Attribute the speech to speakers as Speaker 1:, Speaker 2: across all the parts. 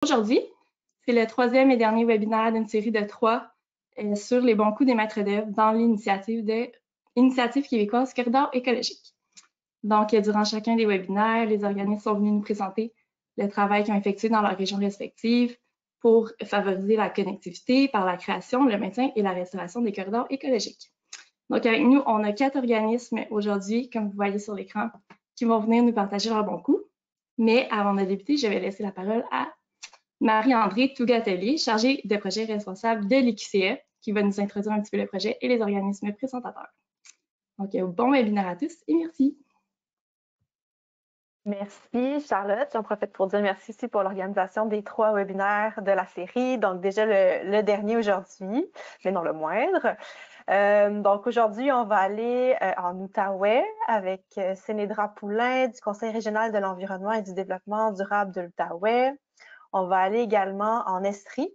Speaker 1: Aujourd'hui, c'est le troisième et dernier webinaire d'une série de 3 sur les bons coups des maîtres d'œuvre dans l'initiative québécoise Corridor écologique. Donc, durant chacun des webinaires, les organismes sont venus nous présenter le travail qu'ils ont effectué dans leurs régions respectives pour favoriser la connectivité par la création, le maintien et la restauration des corridors écologiques. Donc, avec nous, on a 4 organismes aujourd'hui, comme vous voyez sur l'écran, qui vont venir nous partager leurs bons coups. Mais avant de débuter, je vais laisser la parole à Marie-André Tougatelier, chargée de projet responsable de l'IQCE, qui va nous introduire un petit peu le projet et les organismes présentateurs. Donc, bon webinaire à tous et merci.
Speaker 2: Merci Charlotte. J'en profite pour dire merci aussi pour l'organisation des 3 webinaires de la série. Donc déjà le dernier aujourd'hui, mais non le moindre. Donc aujourd'hui, on va aller en Outaouais avec Sénédra Poulain du Conseil régional de l'environnement et du développement durable de l'Outaouais. On va aller également en Estrie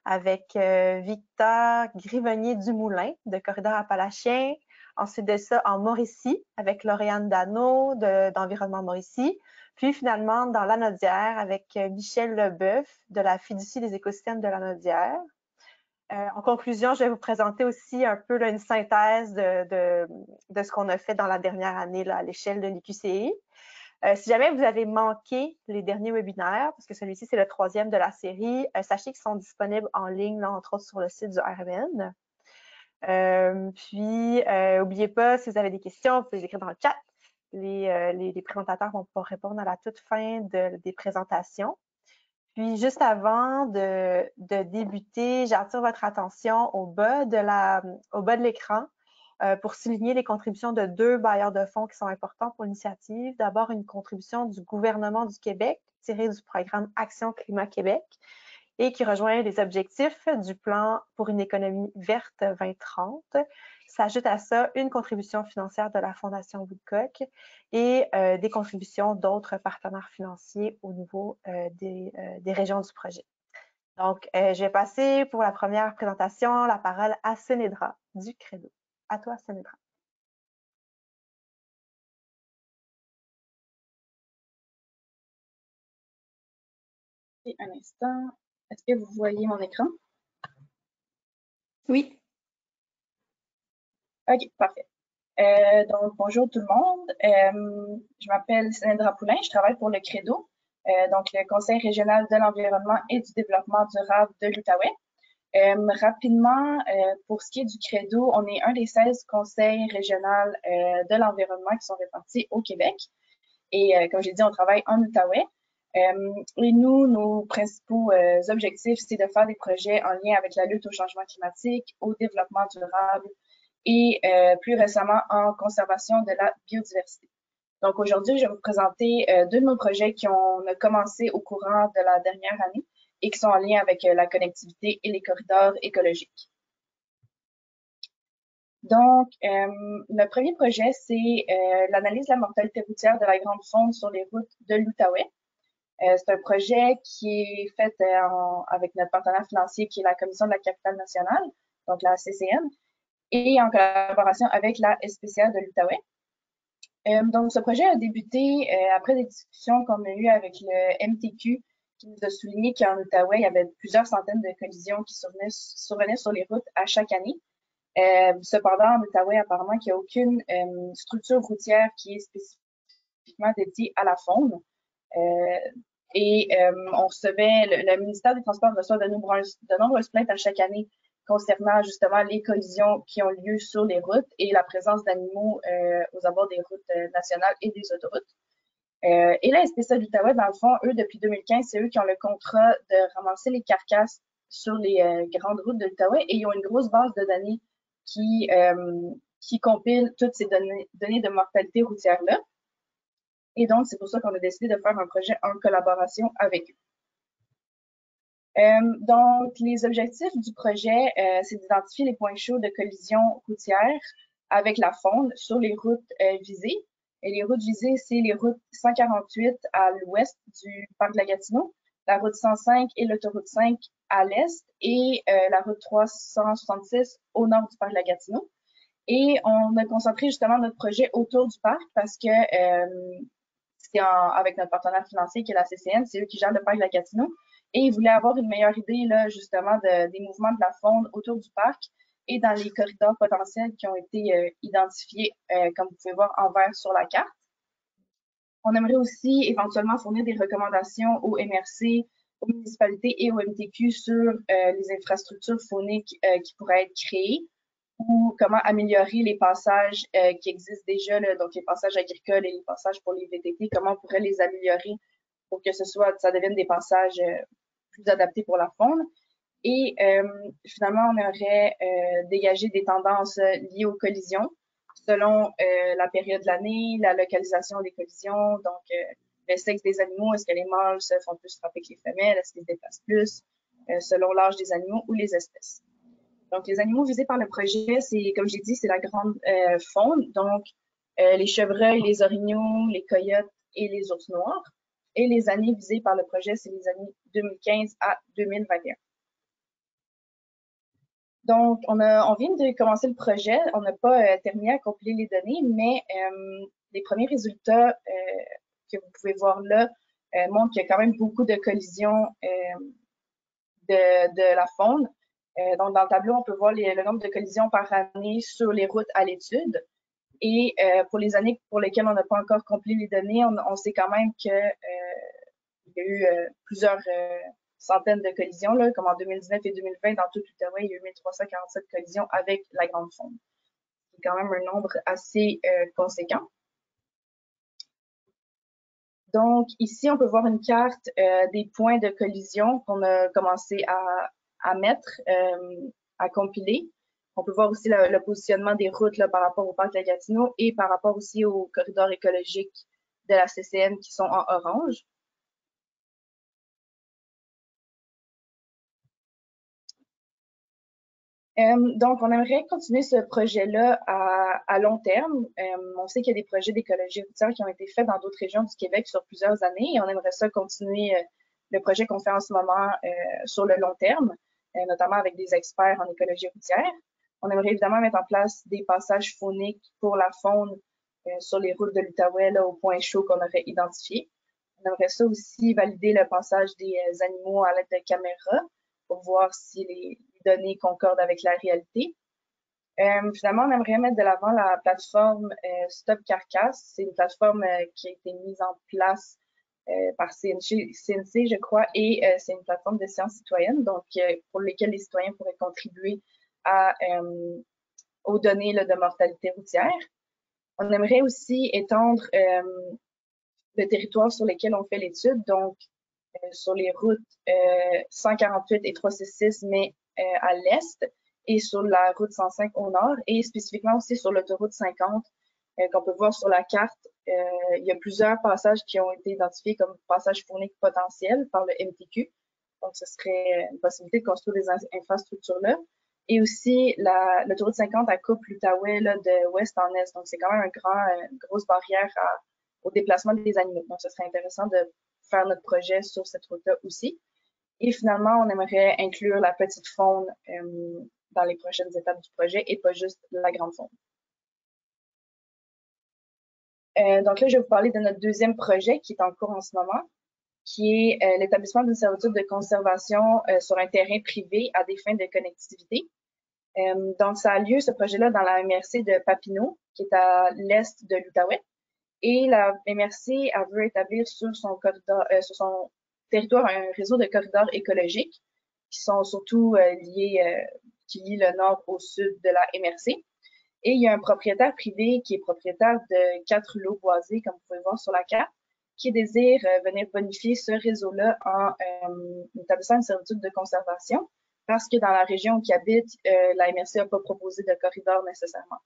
Speaker 2: avec Victor Grivenier-Dumoulin de Corridor Appalachien. Ensuite de ça, en Mauricie, avec Lauriane Dano d'Environnement Mauricie. Puis finalement, dans Lanaudière, avec Michel Leboeuf de la Fiducie des écosystèmes de Lanaudière. En conclusion, je vais vous présenter aussi un peu là, une synthèse de ce qu'on a fait dans la dernière année là, à l'échelle de l'IQCE. Si jamais vous avez manqué les derniers webinaires, parce que celui-ci, c'est le 3e de la série, sachez qu'ils sont disponibles en ligne, là, entre autres sur le site du RMN. N'oubliez pas, si vous avez des questions, vous pouvez les écrire dans le chat. Les présentateurs vont pouvoir répondre à la toute fin des présentations. Puis, juste avant de débuter, j'attire votre attention au bas de l'écran pour souligner les contributions de 2 bailleurs de fonds qui sont importants pour l'initiative. D'abord, une contribution du gouvernement du Québec tirée du programme Action Climat Québec et qui rejoint les objectifs du plan pour une économie verte 2030. S'ajoute à ça une contribution financière de la Fondation Woodcock et des contributions d'autres partenaires financiers au niveau des régions du projet. Donc, je vais passer pour la première présentation la parole à Sénédra du Credo. À toi, Sénédra.
Speaker 3: Et un instant, est-ce que vous voyez mon écran?
Speaker 1: Oui.
Speaker 3: OK, parfait. Donc, bonjour tout le monde. Je m'appelle Sénédra Poulain, je travaille pour le Credo, donc le Conseil régional de l'environnement et du développement durable de l'Outaouais. Rapidement, pour ce qui est du Credo, on est un des 16 conseils régionaux de l'environnement qui sont répartis au Québec. Et comme j'ai dit, on travaille en Outaouais. Et nous, nos principaux objectifs, c'est de faire des projets en lien avec la lutte au changement climatique, au développement durable et plus récemment en conservation de la biodiversité. Donc aujourd'hui, je vais vous présenter 2 de nos projets qui ont commencé au courant de la dernière année et qui sont en lien avec la connectivité et les corridors écologiques. Donc, le premier projet, c'est l'analyse de la mortalité routière de la grande faune sur les routes de l'Outaouais. C'est un projet qui est fait avec notre partenaire financier qui est la Commission de la capitale nationale, donc la CCN, et en collaboration avec la SPCA de l'Outaouais. Donc, ce projet a débuté après des discussions qu'on a eues avec le MTQ qui nous a souligné qu'en Outaouais, il y avait plusieurs centaines de collisions qui survenaient sur les routes à chaque année. Cependant, en Outaouais, apparemment qu'il n'y a aucune structure routière qui est spécifiquement dédiée à la faune. On recevait, le ministère des Transports reçoit de nombreuses plaintes à chaque année concernant justement les collisions qui ont lieu sur les routes et la présence d'animaux aux abords des routes nationales et des autoroutes. Et la SPCA de l'Outaouais, dans le fond, eux, depuis 2015, c'est eux qui ont le contrat de ramasser les carcasses sur les grandes routes de l'Outaouais et ils ont une grosse base de données qui compile toutes ces données de mortalité routière-là. Et donc, c'est pour ça qu'on a décidé de faire un projet en collaboration avec eux. Donc, les objectifs du projet, c'est d'identifier les points chauds de collision routière avec la faune sur les routes visées. Et les routes visées, c'est les routes 148 à l'ouest du parc de la Gatineau, la route 105 et l'autoroute 5 à l'est et la route 366 au nord du parc de la Gatineau. Et on a concentré justement notre projet autour du parc parce que c'est avec notre partenaire financier qui est la CCN, c'est eux qui gèrent le parc de la Gatineau. Et ils voulaient avoir une meilleure idée, là, justement, des mouvements de la faune autour du parc et dans les corridors potentiels qui ont été identifiés, comme vous pouvez voir en vert sur la carte. On aimerait aussi éventuellement fournir des recommandations au MRC, aux municipalités et au MTQ sur les infrastructures fauniques qui pourraient être créées ou comment améliorer les passages qui existent déjà, là, donc les passages agricoles et les passages pour les VTT, comment on pourrait les améliorer pour que ça devienne des passages plus adaptés pour la faune. Et finalement, on aurait dégagé des tendances liées aux collisions selon la période de l'année, la localisation des collisions, donc le sexe des animaux, est-ce que les mâles se font plus frapper que les femelles, est-ce qu'ils se déplacent plus, selon l'âge des animaux ou les espèces. Donc, les animaux visés par le projet, c'est, comme j'ai dit, c'est la grande faune, donc les chevreuils, les orignaux, les coyotes et les ours noirs. Et les années visées par le projet, c'est les années 2015 à 2021. Donc, on vient de commencer le projet. On n'a pas terminé à compiler les données, mais les premiers résultats que vous pouvez voir là montrent qu'il y a quand même beaucoup de collisions de la faune. Donc, dans le tableau, on peut voir le nombre de collisions par année sur les routes à l'étude. Et pour les années pour lesquelles on n'a pas encore compilé les données, on sait quand même qu'il y a eu plusieurs centaines de collisions, là, comme en 2019 et 2020, dans tout l'Outaouais, il y a eu 1347 collisions avec la grande faune. C'est quand même un nombre assez conséquent. Donc, ici, on peut voir une carte des points de collision qu'on a commencé à mettre, à compiler. On peut voir aussi le positionnement des routes là, par rapport au parc de la Gatineau et par rapport aussi aux corridors écologiques de la CCN qui sont en orange. Donc, on aimerait continuer ce projet-là à long terme. On sait qu'il y a des projets d'écologie routière qui ont été faits dans d'autres régions du Québec sur plusieurs années et on aimerait ça continuer le projet qu'on fait en ce moment sur le long terme, notamment avec des experts en écologie routière. On aimerait évidemment mettre en place des passages fauniques pour la faune sur les routes de l'Outaouais, au point chaud qu'on aurait identifié. On aimerait ça aussi valider le passage des animaux à l'aide de caméras pour voir si les données concordent avec la réalité. Finalement, on aimerait mettre de l'avant la plateforme Stop Carcasse. C'est une plateforme qui a été mise en place par CNC, je crois, et c'est une plateforme de sciences citoyennes, donc pour lesquelles les citoyens pourraient contribuer aux données là, de mortalité routière. On aimerait aussi étendre le territoire sur lequel on fait l'étude, donc sur les routes 148 et 366, mais à l'est, et sur la route 105 au nord, et spécifiquement aussi sur l'autoroute 50, qu'on peut voir sur la carte. Il y a plusieurs passages qui ont été identifiés comme passages fauniques potentiels par le MTQ. Donc, ce serait une possibilité de construire des infrastructures là. Et aussi, l'autoroute 50, elle coupe l'Outaouais de ouest en est. Donc, c'est quand même une grosse barrière au déplacement des animaux. Donc, ce serait intéressant de faire notre projet sur cette route-là aussi. Et finalement, on aimerait inclure la petite faune dans les prochaines étapes du projet et pas juste la grande faune. Donc là, je vais vous parler de notre deuxième projet qui est en cours en ce moment, qui est l'établissement d'une servitude de conservation sur un terrain privé à des fins de connectivité. Donc, ça a lieu, ce projet-là, dans la MRC de Papineau, qui est à l'est de l'Outaouais. Et la MRC, elle veut établir sur son territoire un réseau de corridors écologiques qui sont surtout qui lient le nord au sud de la MRC. Et il y a un propriétaire privé qui est propriétaire de 4 lots boisés, comme vous pouvez voir sur la carte, qui désire venir bonifier ce réseau-là en établissant une servitude de conservation parce que dans la région où il habite, la MRC n'a pas proposé de corridor nécessairement.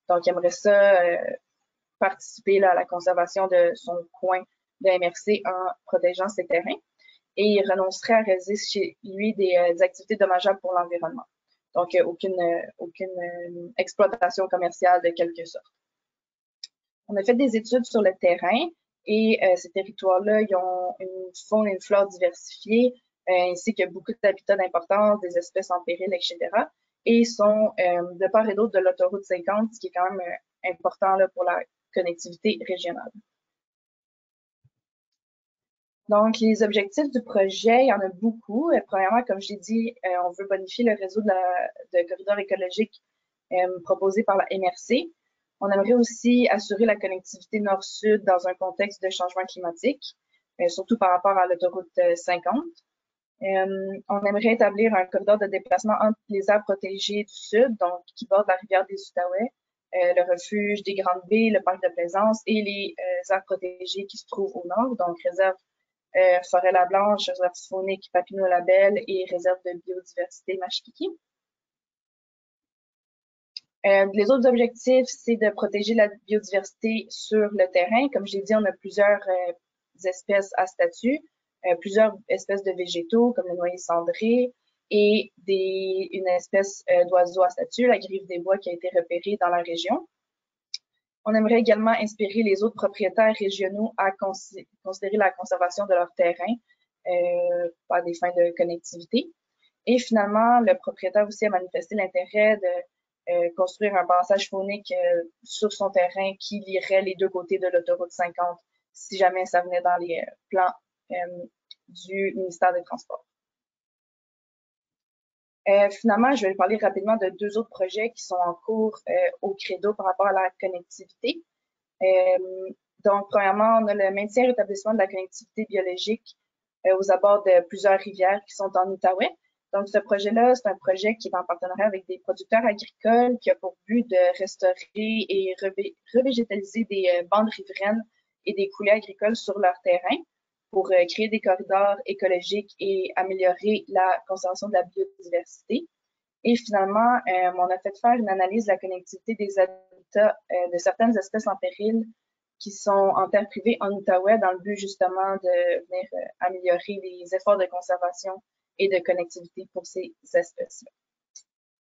Speaker 3: Donc, il aimerait ça participer là, à la conservation de son coin de MRC en protégeant ses terrains et il renoncerait à réaliser chez lui des activités dommageables pour l'environnement. Donc, aucune exploitation commerciale de quelque sorte. On a fait des études sur le terrain et ces territoires-là, ils ont une faune et une flore diversifiées, ainsi que beaucoup d'habitats d'importance, des espèces en péril, etc. Et sont de part et d'autre de l'autoroute 50, ce qui est quand même important là, pour la connectivité régionale. Donc, les objectifs du projet, il y en a beaucoup. Premièrement, comme je l'ai dit, on veut bonifier le réseau de corridors écologiques proposé par la MRC. On aimerait aussi assurer la connectivité nord-sud dans un contexte de changement climatique, surtout par rapport à l'autoroute 50. On aimerait établir un corridor de déplacement entre les aires protégées du sud, donc qui bordent la rivière des Outaouais, le refuge des Grandes Baies, le parc de plaisance et les aires protégées qui se trouvent au nord, donc réserve Forêt-la-Blanche, réserve faunique Papineau-Labelle et réserve de biodiversité Mashpiki. Les autres objectifs, c'est de protéger la biodiversité sur le terrain. Comme je l'ai dit, on a plusieurs espèces à statut, plusieurs espèces de végétaux comme le noyer cendré et une espèce d'oiseau à statut, la grive des bois qui a été repérée dans la région. On aimerait également inspirer les autres propriétaires régionaux à considérer la conservation de leur terrain par des fins de connectivité. Et finalement, le propriétaire aussi a manifesté l'intérêt de construire un passage faunique sur son terrain qui lierait les deux côtés de l'autoroute 50 si jamais ça venait dans les plans du ministère des Transports. Finalement, je vais parler rapidement de deux autres projets qui sont en cours au Credo par rapport à la connectivité. Donc, premièrement, on a le maintien et rétablissement de la connectivité biologique aux abords de plusieurs rivières qui sont en Outaouais. Donc, ce projet-là, c'est un projet qui est en partenariat avec des producteurs agricoles qui a pour but de restaurer et revégétaliser des bandes riveraines et des coulées agricoles sur leur terrain pour créer des corridors écologiques et améliorer la conservation de la biodiversité. Et finalement, on a fait faire une analyse de la connectivité des habitats de certaines espèces en péril qui sont en terre privée en Outaouais dans le but justement de venir améliorer les efforts de conservation et de connectivité pour ces espèces-là.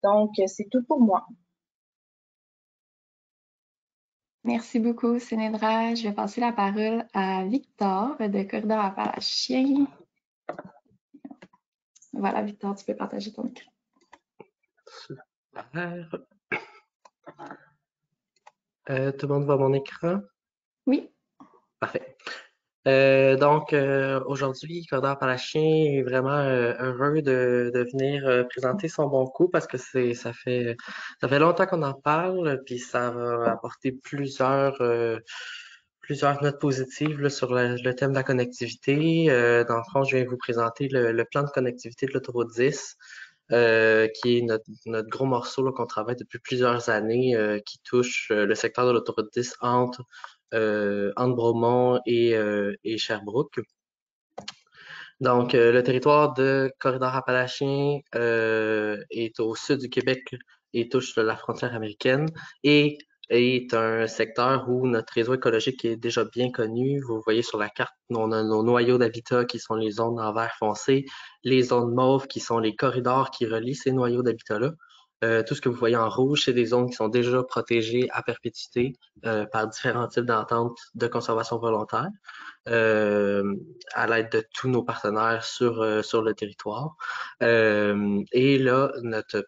Speaker 3: Donc, c'est tout pour moi.
Speaker 1: Merci beaucoup, Sénédra. Je vais passer la parole à Victor de Corridor Appalachiens. Voilà, Victor, tu peux partager ton écran.
Speaker 4: Super. Tout le monde voit mon écran?
Speaker 1: Oui.
Speaker 4: Parfait. Donc, aujourd'hui, Corridor Appalachien est vraiment heureux de venir présenter son bon coup parce que ça fait longtemps qu'on en parle, puis ça va apporter plusieurs notes positives là, sur le thème de la connectivité. Dans le fond, je viens vous présenter le plan de connectivité de l'autoroute 10. Qui est notre gros morceau là, qu'on travaille depuis plusieurs années, qui touche le secteur de l'autoroute 10 entre Bromont et Sherbrooke. Donc, le territoire de Corridor Appalachien est au sud du Québec et touche la frontière américaine et est un secteur où notre réseau écologique est déjà bien connu. Vous voyez sur la carte, on a nos noyaux d'habitat qui sont les zones en vert foncé, les zones mauves qui sont les corridors qui relient ces noyaux d'habitat-là. Tout ce que vous voyez en rouge, c'est des zones qui sont déjà protégées à perpétuité par différents types d'ententes de conservation volontaire à l'aide de tous nos partenaires sur le territoire. Et là, notre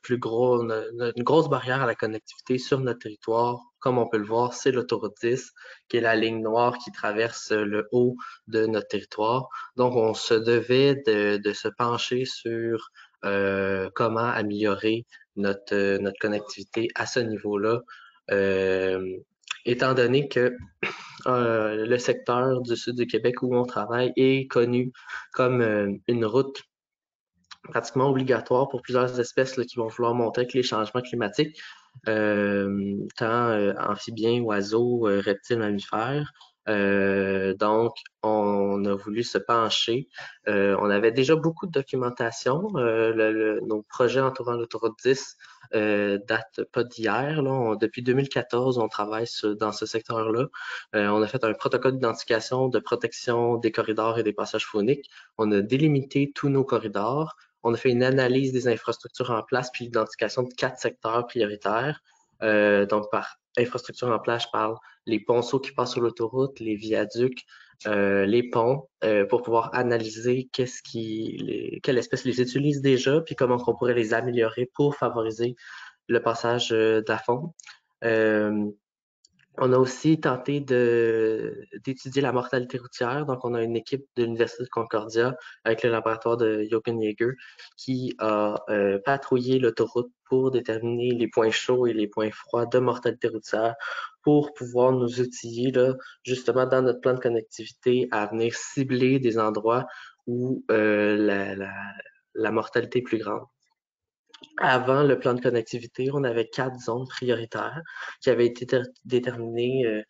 Speaker 4: grosse barrière à la connectivité sur notre territoire, comme on peut le voir, c'est l'autoroute 10, qui est la ligne noire qui traverse le haut de notre territoire. Donc, on se devait de se pencher sur comment améliorer notre connectivité à ce niveau-là, étant donné que le secteur du sud du Québec où on travaille est connu comme une route pratiquement obligatoire pour plusieurs espèces là, qui vont vouloir monter avec les changements climatiques, tant amphibiens, oiseaux, reptiles, mammifères. Donc, on a voulu se pencher. On avait déjà beaucoup de documentation. Nos projets entourant l'autoroute 10 datent pas d'hier. Depuis 2014, on travaille dans ce secteur-là. On a fait un protocole d'identification de protection des corridors et des passages fauniques. On a délimité tous nos corridors. On a fait une analyse des infrastructures en place puis l'identification de 4 secteurs prioritaires. Donc, par infrastructure en place, je parle les ponceaux qui passent sur l'autoroute, les viaducs, les ponts, pour pouvoir analyser quelles espèces les utilisent déjà, puis comment on pourrait les améliorer pour favoriser le passage de la faune. On a aussi tenté d'étudier la mortalité routière. Donc, on a une équipe de l'Université de Concordia avec le laboratoire de Jochen Jaeger qui a patrouillé l'autoroute pour déterminer les points chauds et les points froids de mortalité routière pour pouvoir nous outiller là, justement dans notre plan de connectivité à venir cibler des endroits où la mortalité est plus grande. Avant le plan de connectivité, on avait 4 zones prioritaires qui avaient été déterminées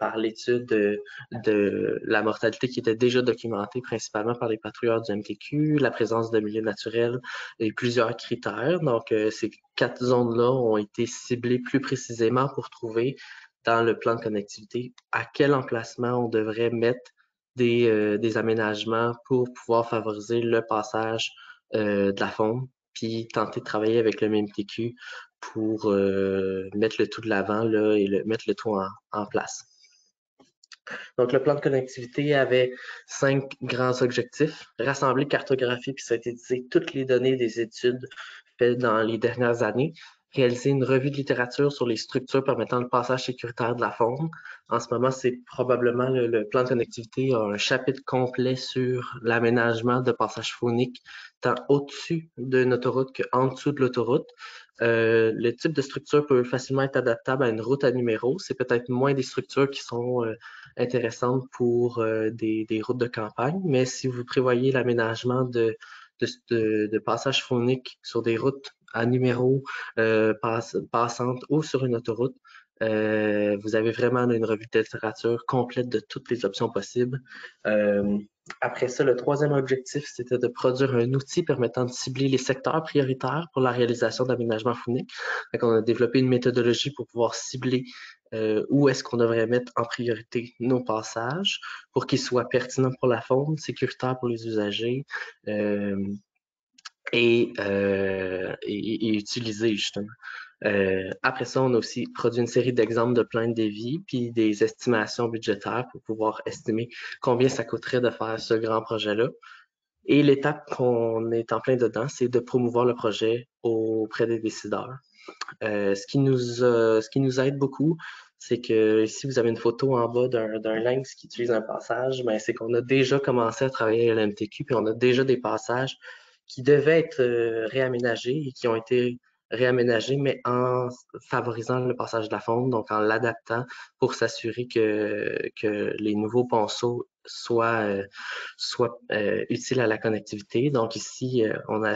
Speaker 4: par l'étude de la mortalité qui était déjà documentée principalement par les patrouilleurs du MTQ, la présence de milieux naturels et plusieurs critères. Donc, ces 4 zones-là ont été ciblées plus précisément pour trouver dans le plan de connectivité à quel emplacement on devrait mettre des aménagements pour pouvoir favoriser le passage de la faune puis tenter de travailler avec le MTQ pour mettre le tout de l'avant là, et mettre le tout en place. Donc, le plan de connectivité avait 5 grands objectifs. Rassembler, cartographier puis synthétiser toutes les données des études faites dans les dernières années. Réaliser une revue de littérature sur les structures permettant le passage sécuritaire de la faune. En ce moment, c'est probablement le plan de connectivité a un chapitre complet sur l'aménagement de passages fauniques tant au-dessus d'une autoroute qu'en dessous de l'autoroute. Le type de structure peut facilement être adaptable à une route à numéro. C'est peut-être moins des structures qui sont intéressantes pour des routes de campagne, mais si vous prévoyez l'aménagement de passages fauniques sur des routes à numéro passantes ou sur une autoroute, vous avez vraiment une revue de littérature complète de toutes les options possibles. Après ça, le troisième objectif, c'était de produire un outil permettant de cibler les secteurs prioritaires pour la réalisation d'aménagements fauniques. Donc, on a développé une méthodologie pour pouvoir cibler où est-ce qu'on devrait mettre en priorité nos passages pour qu'ils soient pertinents pour la faune, sécuritaires pour les usagers et utilisés justement. Après ça, on a aussi produit une série d'exemples de plans de dévis puis des estimations budgétaires pour pouvoir estimer combien ça coûterait de faire ce grand projet-là. Et l'étape qu'on est en plein dedans, c'est de promouvoir le projet auprès des décideurs. Ce qui nous aide beaucoup, c'est que ici, vous avez une photo en bas d'un lynx qui utilise un passage, mais c'est qu'on a déjà commencé à travailler à l'MTQ, puis on a déjà des passages qui devaient être réaménagés et qui ont été réaménagés, mais en favorisant le passage de la faune, donc en l'adaptant pour s'assurer que les nouveaux ponceaux soient utiles à la connectivité. Donc ici,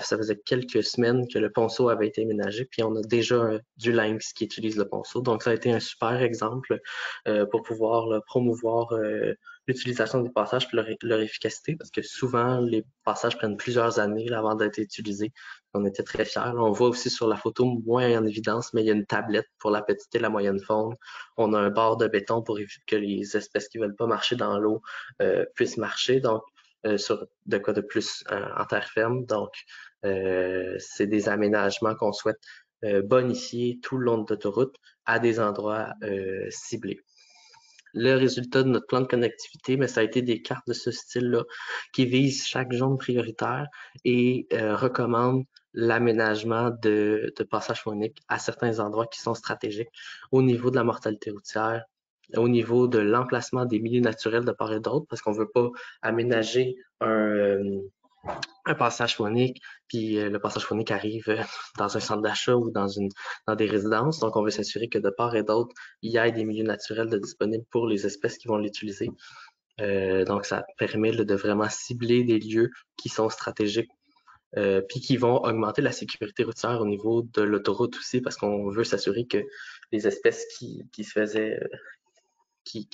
Speaker 4: ça faisait quelques semaines que le ponceau avait été aménagé, puis on a déjà du lynx qui utilise le ponceau. Donc ça a été un super exemple pour pouvoir là, promouvoir l'utilisation des passages et leur efficacité, parce que souvent, les passages prennent plusieurs années là, avant d'être utilisés. On était très fiers. Là, on voit aussi sur la photo, moins en évidence, mais il y a une tablette pour la petite et la moyenne faune. On a un bord de béton pour éviter que les espèces qui ne veulent pas marcher dans l'eau puissent marcher. Donc, sur de quoi de plus en terre ferme. Donc, c'est des aménagements qu'on souhaite bonifier tout le long de l'autoroute à des endroits ciblés. Le résultat de notre plan de connectivité, mais ça a été des cartes de ce style-là qui visent chaque zone prioritaire et recommandent l'aménagement de passages fauniques à certains endroits qui sont stratégiques au niveau de la mortalité routière, au niveau de l'emplacement des milieux naturels de part et d'autre, parce qu'on ne veut pas aménager un passage faunique, puis le passage faunique arrive dans un centre d'achat ou dans des résidences. Donc, on veut s'assurer que de part et d'autre, il y ait des milieux naturels disponibles pour les espèces qui vont l'utiliser. Donc, ça permet de vraiment cibler des lieux qui sont stratégiques puis qui vont augmenter la sécurité routière au niveau de l'autoroute aussi, parce qu'on veut s'assurer que les espèces qui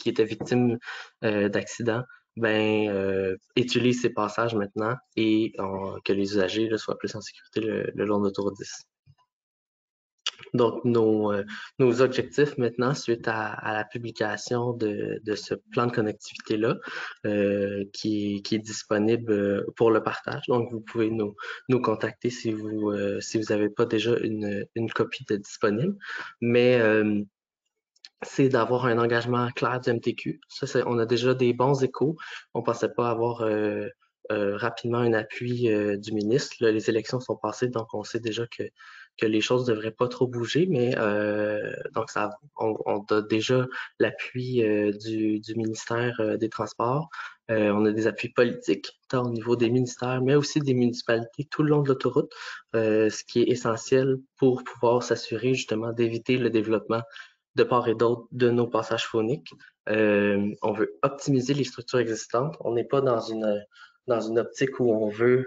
Speaker 4: étaient victimes d'accidents utilisent ces passages maintenant et que les usagers là, soient plus en sécurité le long de l'autoroute 10. Donc, nos objectifs maintenant, suite à la publication de ce plan de connectivité-là, qui est disponible pour le partage. Donc, vous pouvez nous contacter si vous n'avez pas déjà une copie de disponible. Mais c'est d'avoir un engagement clair du MTQ. Ça, on a déjà des bons échos. On ne pensait pas avoir rapidement un appui du ministre. Là, les élections sont passées, donc on sait déjà que que les choses devraient pas trop bouger, mais donc on a déjà l'appui du ministère des Transports. On a des appuis politiques, tant au niveau des ministères, mais aussi des municipalités tout le long de l'autoroute, ce qui est essentiel pour pouvoir s'assurer justement d'éviter le développement de part et d'autre de nos passages phoniques. On veut optimiser les structures existantes. On n'est pas dans une optique où on veut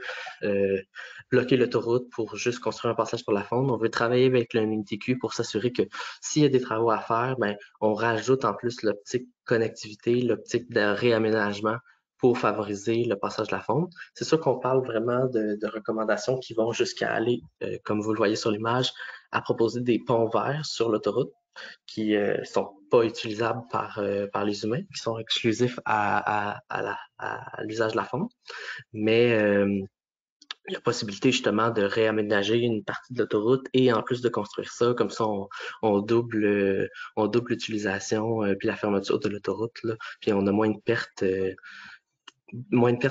Speaker 4: bloquer l'autoroute pour juste construire un passage pour la faune. On veut travailler avec le MTQ pour s'assurer que s'il y a des travaux à faire, ben, on rajoute en plus l'optique connectivité, l'optique de réaménagement pour favoriser le passage de la faune. C'est sûr qu'on parle vraiment de recommandations qui vont jusqu'à aller, comme vous le voyez sur l'image, à proposer des ponts verts sur l'autoroute qui sont pas utilisables par les humains, qui sont exclusifs à l'usage de la faune. Mais la possibilité justement de réaménager une partie de l'autoroute et en plus de construire ça, comme ça on double l'utilisation puis la fermeture de l'autoroute, là, puis on a moins de pertes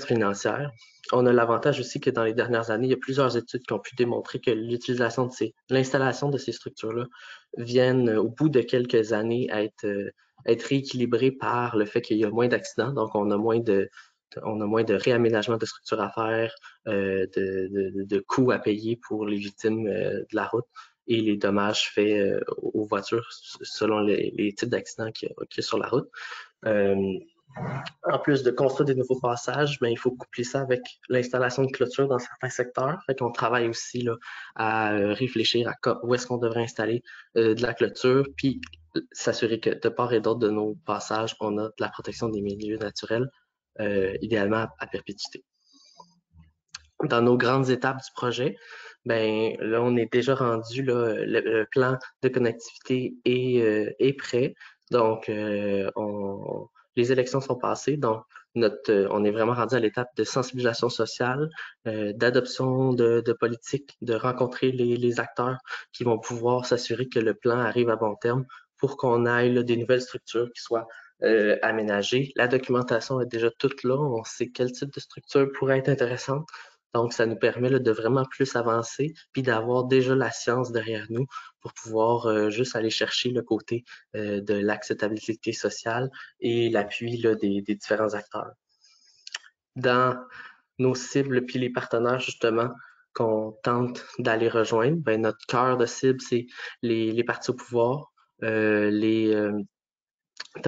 Speaker 4: financières. On a l'avantage aussi que dans les dernières années, il y a plusieurs études qui ont pu démontrer que l'installation de ces structures-là viennent au bout de quelques années à être rééquilibrées par le fait qu'il y a moins d'accidents, donc on a moins de réaménagement de structures à faire, de coûts à payer pour les victimes de la route et les dommages faits aux voitures selon les types d'accidents qu'il y a sur la route. En plus de construire des nouveaux passages, ben, il faut coupler ça avec l'installation de clôtures dans certains secteurs. Fait qu'on travaille aussi là, à réfléchir à où est-ce qu'on devrait installer de la clôture, puis s'assurer que de part et d'autre de nos passages, on a de la protection des milieux naturels, idéalement à perpétuité. Dans nos grandes étapes du projet, ben là, on est déjà rendu, là, le plan de connectivité est prêt. Donc, les élections sont passées, donc on est vraiment rendu à l'étape de sensibilisation sociale, d'adoption de politiques, de rencontrer les acteurs qui vont pouvoir s'assurer que le plan arrive à bon terme pour qu'on aille là, des nouvelles structures qui soient aménagées. La documentation est déjà toute là, on sait quel type de structure pourrait être intéressante. Donc, ça nous permet là, de vraiment plus avancer, puis d'avoir déjà la science derrière nous pour pouvoir juste aller chercher le côté de l'acceptabilité sociale et l'appui des différents acteurs. Dans nos cibles, puis les partenaires justement qu'on tente d'aller rejoindre, ben, notre cœur de cible, c'est les partis au pouvoir, tant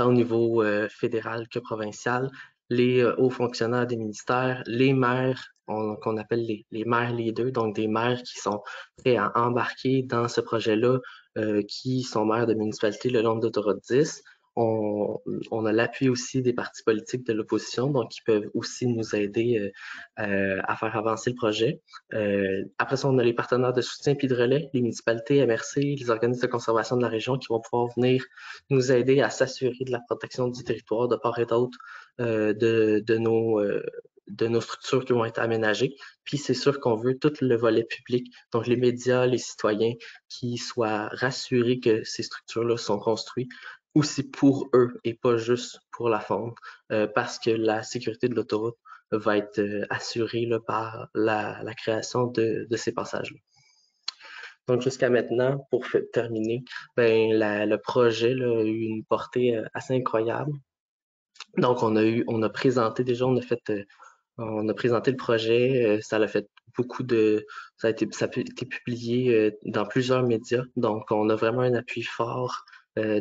Speaker 4: au niveau fédéral que provincial, les hauts fonctionnaires des ministères, les maires, qu'on appelle les maires leaders, donc des maires qui sont prêts à embarquer dans ce projet-là, qui sont maires de municipalités le long de l'autoroute 10. On a l'appui aussi des partis politiques de l'opposition, donc qui peuvent aussi nous aider à faire avancer le projet. Après ça, on a les partenaires de soutien puis de relais, les municipalités, MRC, les organismes de conservation de la région qui vont pouvoir venir nous aider à s'assurer de la protection du territoire de part et d'autre de nos structures qui vont être aménagées. Puis c'est sûr qu'on veut tout le volet public, donc les médias, les citoyens, qui soient rassurés que ces structures-là sont construites aussi pour eux et pas juste pour la faune, parce que la sécurité de l'autoroute va être assurée là, par la création de ces passages-là. Donc, jusqu'à maintenant, pour terminer, ben, le projet là, a eu une portée assez incroyable. Donc, on a présenté déjà, on a présenté le projet, ça a fait ça a été publié dans plusieurs médias. Donc, on a vraiment un appui fort,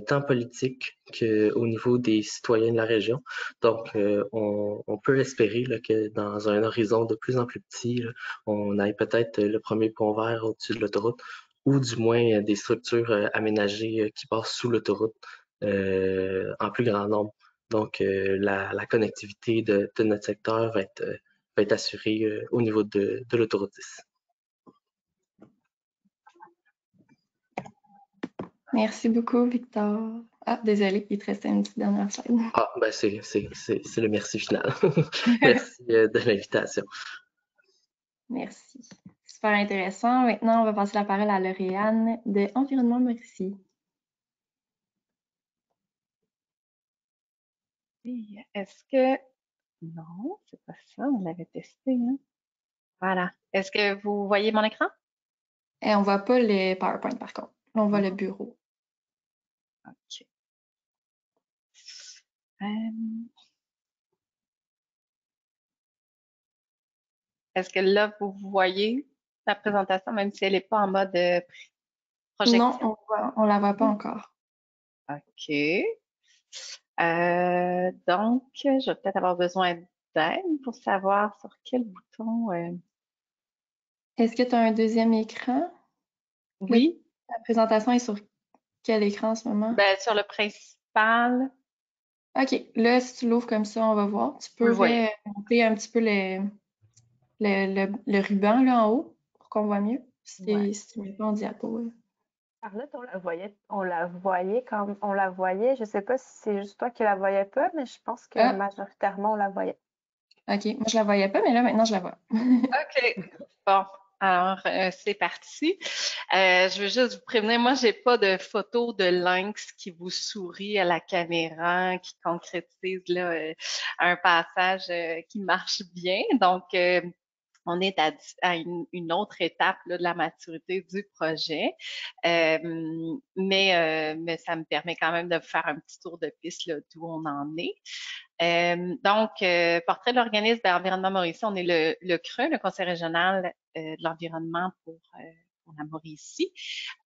Speaker 4: tant politique qu'au niveau des citoyens de la région. Donc, on peut espérer là, que dans un horizon de plus en plus petit, là, on ait peut-être le premier pont vert au-dessus de l'autoroute ou du moins des structures aménagées qui passent sous l'autoroute en plus grand nombre. Donc, la connectivité de notre secteur va être assurée au niveau de l'autoroute 10.
Speaker 1: Merci beaucoup, Victor. Ah, désolé, il te restait une petite dernière slide.
Speaker 4: Ah, ben c'est le merci final. Merci de l'invitation.
Speaker 1: Merci. Super intéressant. Maintenant, on va passer la parole à Lauriane de Environnement Mauricie.
Speaker 2: Est-ce que... Non, c'est pas ça, on l'avait testé. Hein? Voilà. Est-ce que vous voyez mon écran?
Speaker 1: Et on voit pas les PowerPoint, par contre. Là, on voit le bureau.
Speaker 5: OK. Est-ce que là, vous voyez la présentation, même si elle n'est pas en mode projection?
Speaker 1: Non, on la voit pas encore.
Speaker 5: OK. Donc, je vais peut-être avoir besoin d'aide pour savoir sur quel bouton.
Speaker 1: Est-ce que tu as un deuxième écran?
Speaker 5: Oui,
Speaker 1: La présentation est sur quel écran en ce moment?
Speaker 5: ben, sur le principal,
Speaker 1: OK. Là, si tu l'ouvres comme ça, on va voir. Tu
Speaker 5: vous le voyez.
Speaker 1: pourrais monter un petit peu le ruban là en haut pour qu'on voit mieux.
Speaker 5: Ouais.
Speaker 1: Si tu mets pas en diapo. Là.
Speaker 2: Charlotte, on la voyait. Je sais pas si c'est juste toi qui la voyais pas, mais je pense que
Speaker 1: Ah,
Speaker 2: majoritairement on la voyait.
Speaker 1: OK. Moi, je la voyais pas, mais là, maintenant, je la vois.
Speaker 5: OK. Bon, alors, c'est parti. Je veux juste vous prévenir, moi, j'ai pas de photo de lynx qui vous sourit à la caméra, qui concrétise là, un passage qui marche bien. Donc, on est à une autre étape là, de la maturité du projet, mais ça me permet quand même de vous faire un petit tour de piste là, d'où on en est. Donc, portrait de l'organisme d'environnement Mauricie, on est le CRE, le Conseil régional de l'environnement pour la Mauricie.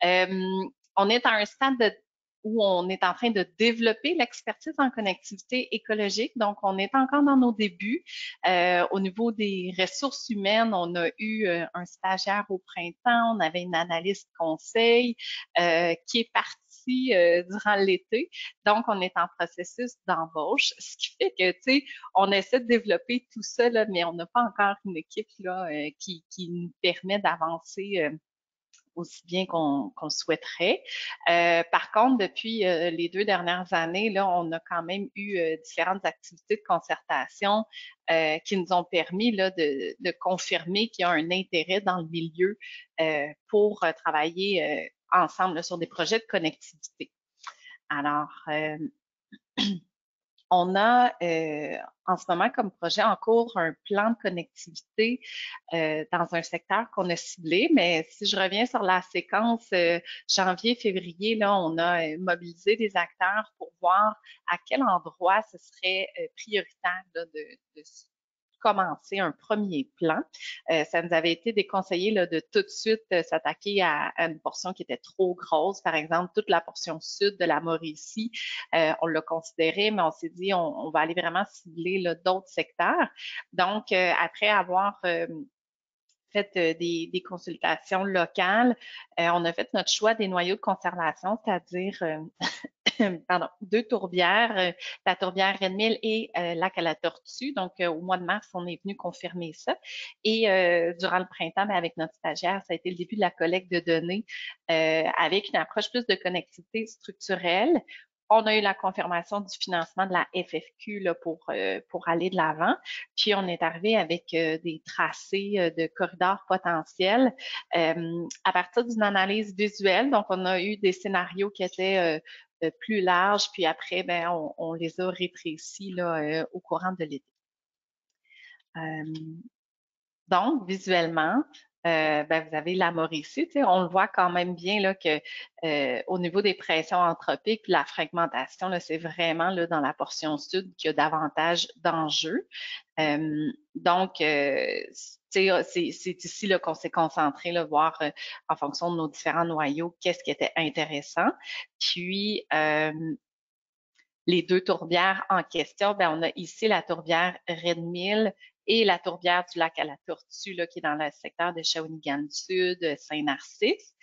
Speaker 5: On est à un stade où on est en train de développer l'expertise en connectivité écologique. Donc, on est encore dans nos débuts. Au niveau des ressources humaines, on a eu un stagiaire au printemps, on avait une analyste conseil qui est partie durant l'été. Donc, on est en processus d'embauche, ce qui fait que, tu sais, on essaie de développer tout ça, là, mais on n'a pas encore une équipe là, qui nous permet d'avancer aussi bien qu'on souhaiterait. Par contre, depuis les 2 dernières années, là, on a quand même eu différentes activités de concertation qui nous ont permis là, de confirmer qu'il y a un intérêt dans le milieu pour travailler ensemble là, sur des projets de connectivité. Alors, on a en ce moment comme projet en cours un plan de connectivité dans un secteur qu'on a ciblé, mais si je reviens sur la séquence janvier-février, là, on a mobilisé des acteurs pour voir à quel endroit ce serait prioritaire là, de commencer un premier plan. Ça nous avait été déconseillé là, de tout de suite s'attaquer à une portion qui était trop grosse. Par exemple, toute la portion sud de la Mauricie, on l'a considéré, mais on s'est dit on va aller vraiment cibler d'autres secteurs. Donc, après avoir fait des consultations locales, on a fait notre choix des noyaux de conservation, c'est-à-dire pardon, 2 tourbières, la tourbière Redmille et Lac à la Tortue. Donc, au mois de mars, on est venu confirmer ça. Et durant le printemps, ben, avec notre stagiaire, ça a été le début de la collecte de données avec une approche plus de connectivité structurelle. On a eu la confirmation du financement de la FFQ là, pour aller de l'avant. Puis, on est arrivé avec des tracés de corridors potentiels à partir d'une analyse visuelle. Donc, on a eu des scénarios qui étaient plus larges, puis après, ben, on les a rétrécis là, au courant de l'été. Donc, visuellement, ben, vous avez la Mauricie, on le voit quand même bien là, que au niveau des pressions anthropiques, la fragmentation, c'est vraiment là, dans la portion sud qu'il y a davantage d'enjeux. Donc, c'est ici qu'on s'est concentré, là, voir en fonction de nos différents noyaux, qu'est-ce qui était intéressant. Puis, les 2 tourbières en question, ben, on a ici la tourbière Redmille et la tourbière du lac à la Tortue, là, qui est dans le secteur de Shawinigan-Sud, Saint-Narcisse.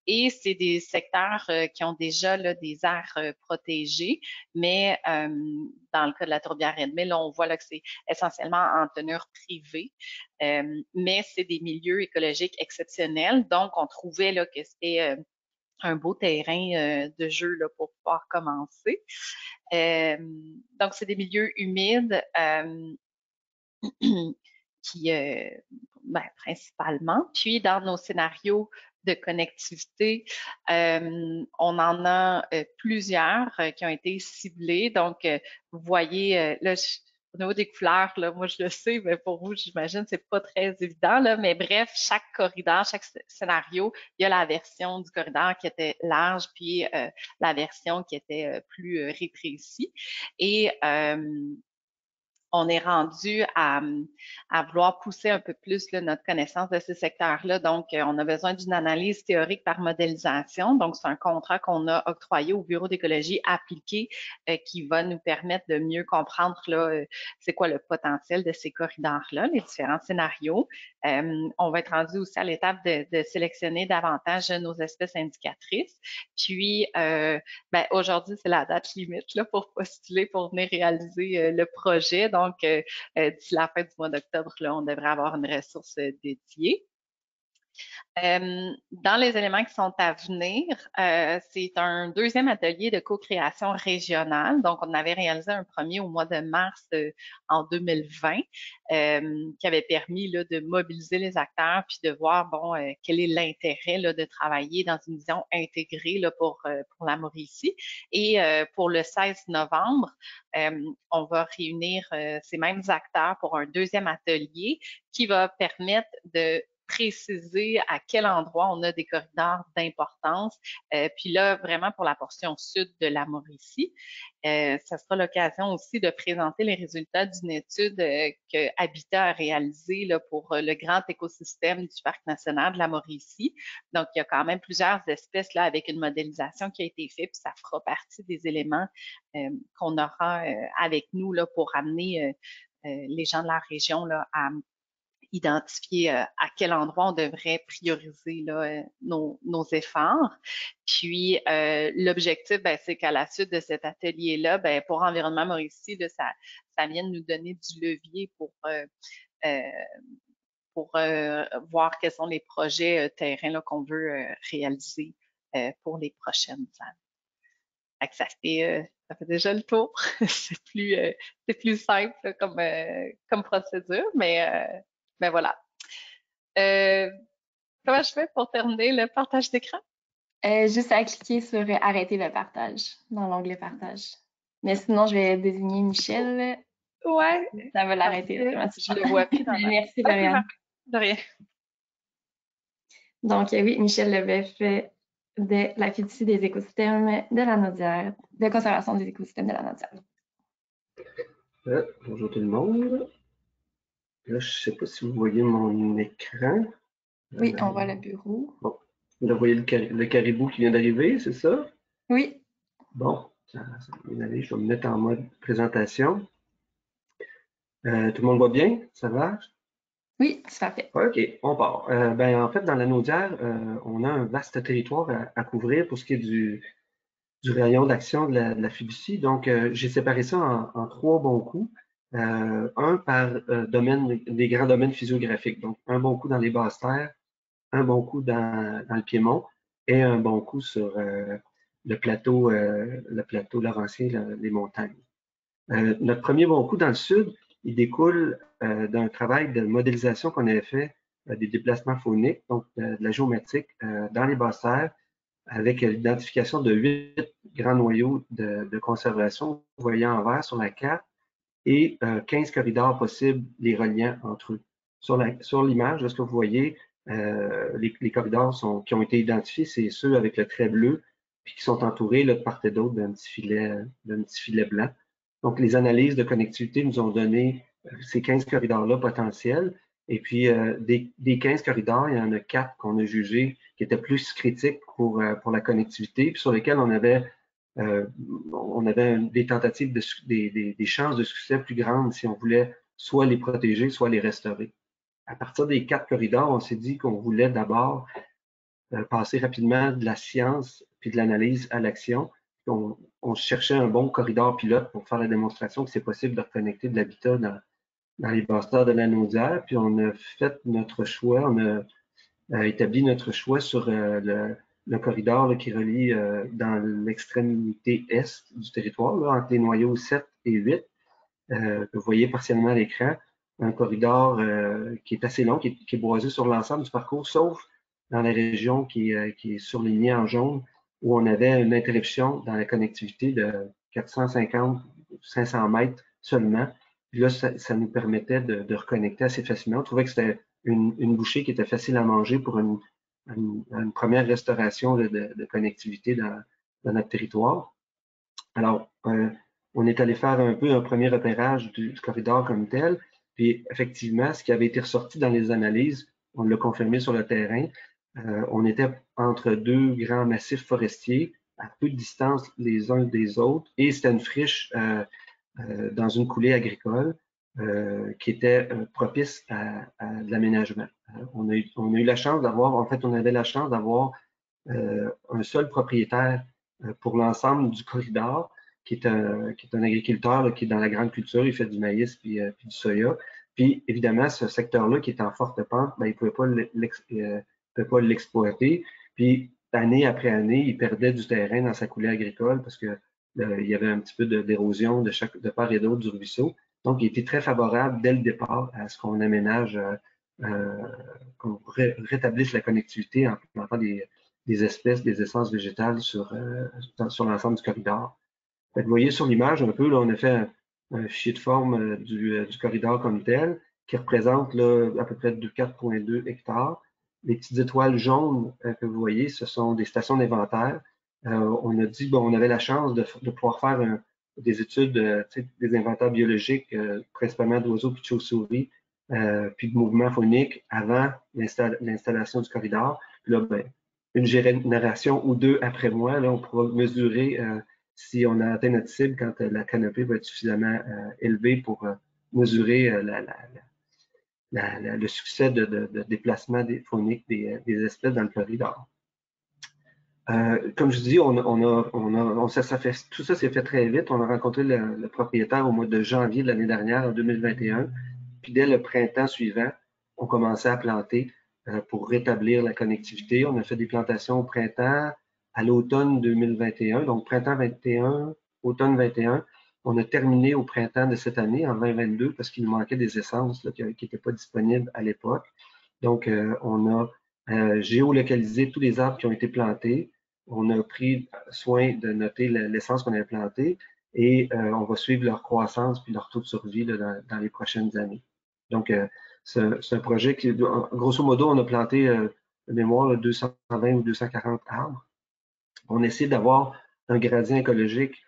Speaker 5: Et c'est des secteurs qui ont déjà là, des aires protégées, mais dans le cas de la tourbière Redmille, là, on voit là, que c'est essentiellement en teneur privée, mais c'est des milieux écologiques exceptionnels, donc on trouvait là, que c'était un beau terrain de jeu là, pour pouvoir commencer. Donc, c'est des milieux humides qui, ben, principalement. Puis, dans nos scénarios de connectivité, on en a plusieurs qui ont été ciblés. Donc, vous voyez, là, au niveau des couleurs, là, moi je le sais, mais pour vous, j'imagine, c'est pas très évident, là. Mais bref, chaque corridor, chaque scénario, il y a la version du corridor qui était large, puis la version qui était plus rétrécie. Et on est rendu à vouloir pousser un peu plus là, notre connaissance de ces secteurs-là. Donc, on a besoin d'une analyse théorique par modélisation. Donc, c'est un contrat qu'on a octroyé au Bureau d'écologie appliqué qui va nous permettre de mieux comprendre là, c'est quoi le potentiel de ces corridors-là, les différents scénarios. On va être rendu aussi à l'étape de sélectionner davantage nos espèces indicatrices. Puis, aujourd'hui, c'est la date limite là, pour postuler, pour venir réaliser le projet. Donc, d'ici la fin du mois d'octobre, là, on devrait avoir une ressource dédiée. Dans les éléments qui sont à venir, c'est un deuxième atelier de co-création régionale. Donc, on avait réalisé un premier au mois de mars en 2020 qui avait permis là, de mobiliser les acteurs puis de voir, bon, quel est l'intérêt là, de travailler dans une vision intégrée là, pour la Mauricie. Et pour le 16 novembre, on va réunir ces mêmes acteurs pour un deuxième atelier qui va permettre de préciser à quel endroit on a des corridors d'importance. Puis là, vraiment pour la portion sud de la Mauricie, ça sera l'occasion aussi de présenter les résultats d'une étude que Habitat a réalisée là, pour le grand écosystème du Parc national de la Mauricie. Donc, il y a quand même plusieurs espèces là avec une modélisation qui a été faite, puis ça fera partie des éléments qu'on aura avec nous là, pour amener les gens de la région là, à identifier à quel endroit on devrait prioriser là, nos efforts. Puis, l'objectif, c'est qu'à la suite de cet atelier-là, pour Environnement Mauricie, là, ça vient de nous donner du levier pour voir quels sont les projets terrains qu'on veut réaliser pour les prochaines années. Ça fait déjà le tour. C'est plus simple là, comme procédure, mais voilà. Comment je fais pour terminer le partage d'écran?
Speaker 1: Juste à cliquer sur arrêter le partage dans l'onglet partage. Mais sinon, je vais désigner Michel.
Speaker 5: Ouais.
Speaker 1: Ça va l'arrêter automatiquement.
Speaker 5: Je le vois plus dans la...
Speaker 1: Merci, Lauriane.
Speaker 5: De rien.
Speaker 1: Donc, oui, Michel Leboeuf de la fiducie des écosystèmes de la Naudière, de conservation des écosystèmes de la Naudière.
Speaker 6: Bonjour tout le monde. Là, je ne sais pas si vous voyez mon écran.
Speaker 1: Oui, on voit le bureau.
Speaker 6: Bon, vous voyez le caribou qui vient d'arriver, c'est ça?
Speaker 1: Oui.
Speaker 6: Bon, ça vient d'aller. Je vais me mettre en mode présentation. Tout le monde va bien? Ça va?
Speaker 1: Oui, c'est parfait.
Speaker 6: OK, on part. En fait, dans la Naudière, on a un vaste territoire à couvrir pour ce qui est du rayon d'action de la fiducie. Donc, j'ai séparé ça en 3 bons coups. Un par domaine, des grands domaines physiographiques. Donc, un bon coup dans les basses terres, un bon coup dans le Piémont et un bon coup sur le plateau laurentien, les montagnes. Notre premier bon coup dans le sud, il découle d'un travail de modélisation qu'on avait fait des déplacements fauniques, donc de la géométrique dans les basses terres, avec l'identification de 8 grands noyaux de conservation, vous voyez en vert sur la carte, et 15 corridors possibles les reliant entre eux. Sur l'image, ce que vous voyez, les corridors qui ont été identifiés, c'est ceux avec le trait bleu, puis qui sont entourés là, de part et d'autre d'un petit filet blanc. Donc, les analyses de connectivité nous ont donné ces 15 corridors-là potentiels. Et puis, des 15 corridors, il y en a 4 qu'on a jugés qui étaient plus critiques pour la connectivité, puis sur lesquels on avait des tentatives, des chances de succès plus grandes si on voulait soit les protéger, soit les restaurer. À partir des 4 corridors, on s'est dit qu'on voulait d'abord passer rapidement de la science puis de l'analyse à l'action. On cherchait un bon corridor pilote pour faire la démonstration que c'est possible de reconnecter de l'habitat dans les basses terres de la Naudière. Puis on a fait notre choix, on a établi notre choix sur le corridor là, qui relie dans l'extrémité est du territoire, là, entre les noyaux 7 et 8, que vous voyez partiellement à l'écran. Un corridor qui est assez long, qui est boisé sur l'ensemble du parcours, sauf dans la région qui est surlignée en jaune, où on avait une interruption dans la connectivité de 450-500 mètres seulement. Puis là, ça nous permettait de reconnecter assez facilement. On trouvait que c'était une bouchée qui était facile à manger pour une première restauration de connectivité dans notre territoire. Alors, on est allé faire un peu un premier repérage du corridor comme tel. Puis effectivement, ce qui avait été ressorti dans les analyses, on l'a confirmé sur le terrain, on était entre deux grands massifs forestiers, à peu de distance les uns des autres, et c'était une friche dans une coulée agricole qui était propice à de l'aménagement. On a eu la chance d'avoir, en fait, on avait la chance d'avoir un seul propriétaire pour l'ensemble du corridor, qui est un agriculteur là, qui est dans la grande culture, il fait du maïs puis du soya. Puis évidemment, ce secteur-là qui est en forte pente, ben, il ne pouvait pas l'exploiter. Puis année après année, il perdait du terrain dans sa coulée agricole parce que il y avait un petit peu d'érosion de part et d'autre du ruisseau. Donc, il était très favorable dès le départ à ce qu'on aménage, qu'on rétablisse la connectivité en implémentant des espèces, des essences végétales sur l'ensemble du corridor. Fait que vous voyez sur l'image un peu, là, on a fait un fichier de forme du corridor comme tel, qui représente là, à peu près 4,2 hectares. Les petites étoiles jaunes que vous voyez, ce sont des stations d'inventaire. On a dit, bon, on avait la chance de pouvoir faire des études, des inventaires biologiques, principalement d'oiseaux puis de chauves-souris, puis de mouvements phoniques avant l'installation du corridor. Puis là, ben, une génération ou deux après moi, là, on pourra mesurer si on a atteint notre cible quand la canopée va être suffisamment élevée pour mesurer le succès de déplacement phonique des espèces dans le corridor. Comme je dis, tout ça s'est fait très vite. On a rencontré le propriétaire au mois de janvier de l'année dernière, en 2021. Puis dès le printemps suivant, on commençait à planter pour rétablir la connectivité. On a fait des plantations au printemps, à l'automne 2021, donc printemps 21, automne 21. On a terminé au printemps de cette année, en 2022, parce qu'il nous manquait des essences là, qui n'étaient pas disponibles à l'époque. Donc, on a géolocalisé tous les arbres qui ont été plantés. On a pris soin de noter l'essence qu'on avait plantée et on va suivre leur croissance puis leur taux de survie là, dans les prochaines années. Donc, c'est un projet qui, grosso modo, on a planté de mémoire 220 ou 240 arbres. On essaie d'avoir un gradient écologique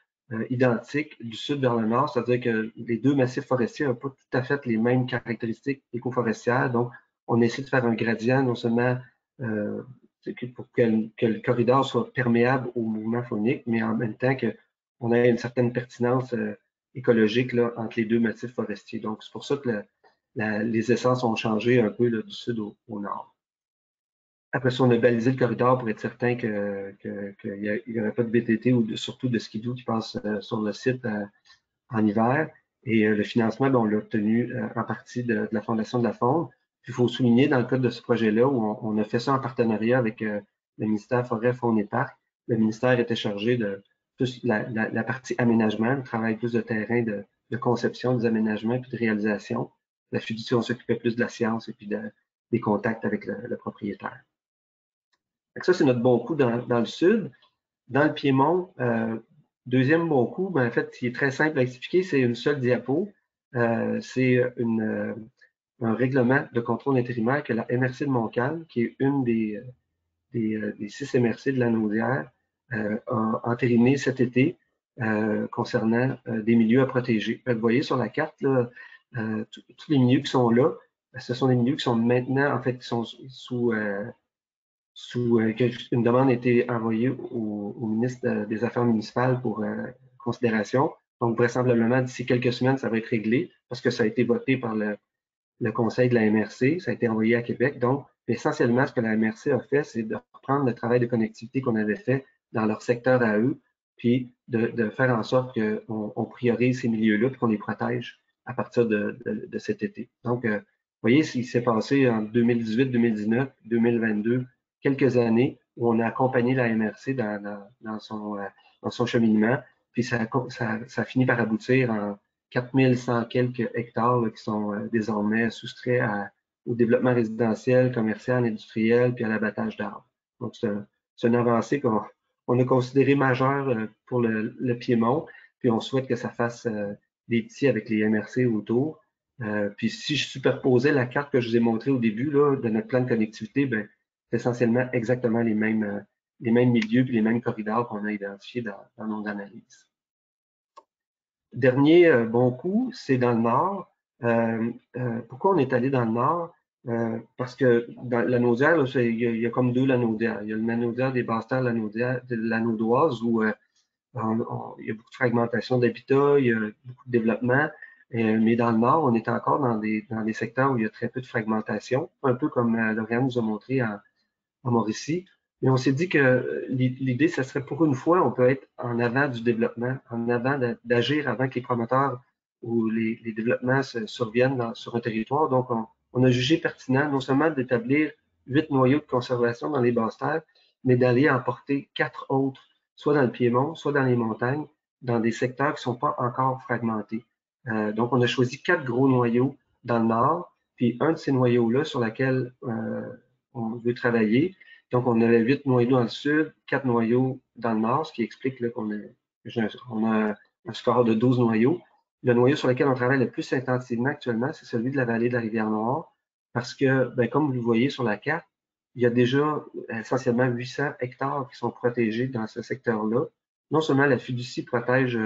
Speaker 6: identique du sud vers le nord, c'est-à-dire que les deux massifs forestiers n'ont pas tout à fait les mêmes caractéristiques écoforestières. Donc, on essaie de faire un gradient non seulement pour que le corridor soit perméable au mouvement phonique, mais en même temps qu'on ait une certaine pertinence écologique là, entre les deux massifs forestiers. Donc, c'est pour ça que les essences ont changé un peu là, du sud au nord. Après ça, on a balisé le corridor pour être certain qu'il n'y aurait pas de BTT ou surtout de skidoo qui passe sur le site en hiver. Et le financement, ben, on l'a obtenu en partie de la Fondation de la Faune. Puis, il faut souligner dans le cadre de ce projet-là, où on a fait ça en partenariat avec le ministère Forêt, Faune et Parc. Le ministère était chargé de plus la partie aménagement, le travail plus de terrain, de conception des aménagements puis de réalisation. La fiducie, on s'occupait plus de la science et puis des contacts avec le propriétaire. Donc ça, c'est notre bon coup dans le sud. Dans le Piémont, deuxième bon coup, ben, en fait, il est très simple à expliquer, c'est une seule diapo. C'est un règlement de contrôle intérimaire que la MRC de Montcalm, qui est une des 6 MRC de la Naudière, a entériné cet été concernant des milieux à protéger. Vous voyez sur la carte, là, tous les milieux qui sont là, ce sont des milieux qui sont maintenant, en fait, qui sont sous une demande a été envoyée au ministre des Affaires municipales pour considération. Donc, vraisemblablement, d'ici quelques semaines, ça va être réglé parce que ça a été voté par le conseil de la MRC, ça a été envoyé à Québec. Donc, essentiellement, ce que la MRC a fait, c'est de reprendre le travail de connectivité qu'on avait fait dans leur secteur à eux, puis de faire en sorte qu'on priorise ces milieux-là et qu'on les protège à partir de cet été. Donc, vous voyez, il s'est passé en 2018, 2019, 2022, quelques années où on a accompagné la MRC dans son cheminement, puis ça finit par aboutir en 4100 quelques hectares là, qui sont désormais soustraits au développement résidentiel, commercial, industriel, puis à l'abattage d'arbres. Donc, c'est une avancée qu'on a considérée majeure pour le Piémont, puis on souhaite que ça fasse des petits avec les MRC autour. Puis si je superposais la carte que je vous ai montrée au début là, de notre plan de connectivité, ben, c'est essentiellement exactement les mêmes milieux puis les mêmes corridors qu'on a identifiés dans nos analyses. Dernier bon coup, c'est dans le nord. Pourquoi on est allé dans le nord? Parce que dans l'anaudière, il y a comme deux lanaudières. Il y a le lanaudière des Basses-Terres, de l'anaudoise, où il y a beaucoup de fragmentation d'habitat, il y a beaucoup de développement. Mais dans le nord, on est encore dans des secteurs où il y a très peu de fragmentation, un peu comme Lauriane nous a montré en Mauricie. Mais on s'est dit que l'idée, ce serait pour une fois, on peut être en avant du développement, en avant d'agir avant que les promoteurs ou les développements surviennent sur un territoire. Donc, on a jugé pertinent non seulement d'établir 8 noyaux de conservation dans les Basses-Terres, mais d'aller en porter 4 autres, soit dans le Piémont, soit dans les montagnes, dans des secteurs qui ne sont pas encore fragmentés. Donc, on a choisi 4 gros noyaux dans le nord, puis un de ces noyaux-là sur lequel on veut travailler. Donc, on avait 8 noyaux dans le sud, 4 noyaux dans le nord, ce qui explique qu'on a un score de 12 noyaux. Le noyau sur lequel on travaille le plus intensivement actuellement, c'est celui de la vallée de la Rivière-Noire, parce que, ben, comme vous le voyez sur la carte, il y a déjà essentiellement 800 hectares qui sont protégés dans ce secteur-là. Non seulement la fiducie protège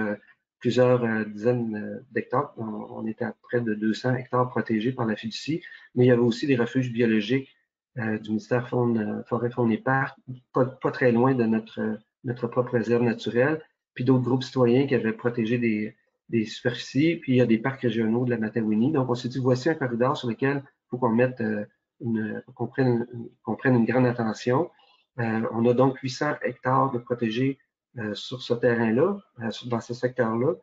Speaker 6: plusieurs dizaines d'hectares, on est à près de 200 hectares protégés par la fiducie, mais il y avait aussi des refuges biologiques du ministère Forêt, Faune et Parcs, pas très loin de notre propre réserve naturelle, puis d'autres groupes citoyens qui avaient protégé des superficies, puis il y a des parcs régionaux de la Matawini. Donc, on s'est dit, voici un corridor sur lequel il faut qu'on mette qu'on prenne une grande attention. On a donc 800 hectares de protégés sur ce terrain-là, dans ce secteur-là.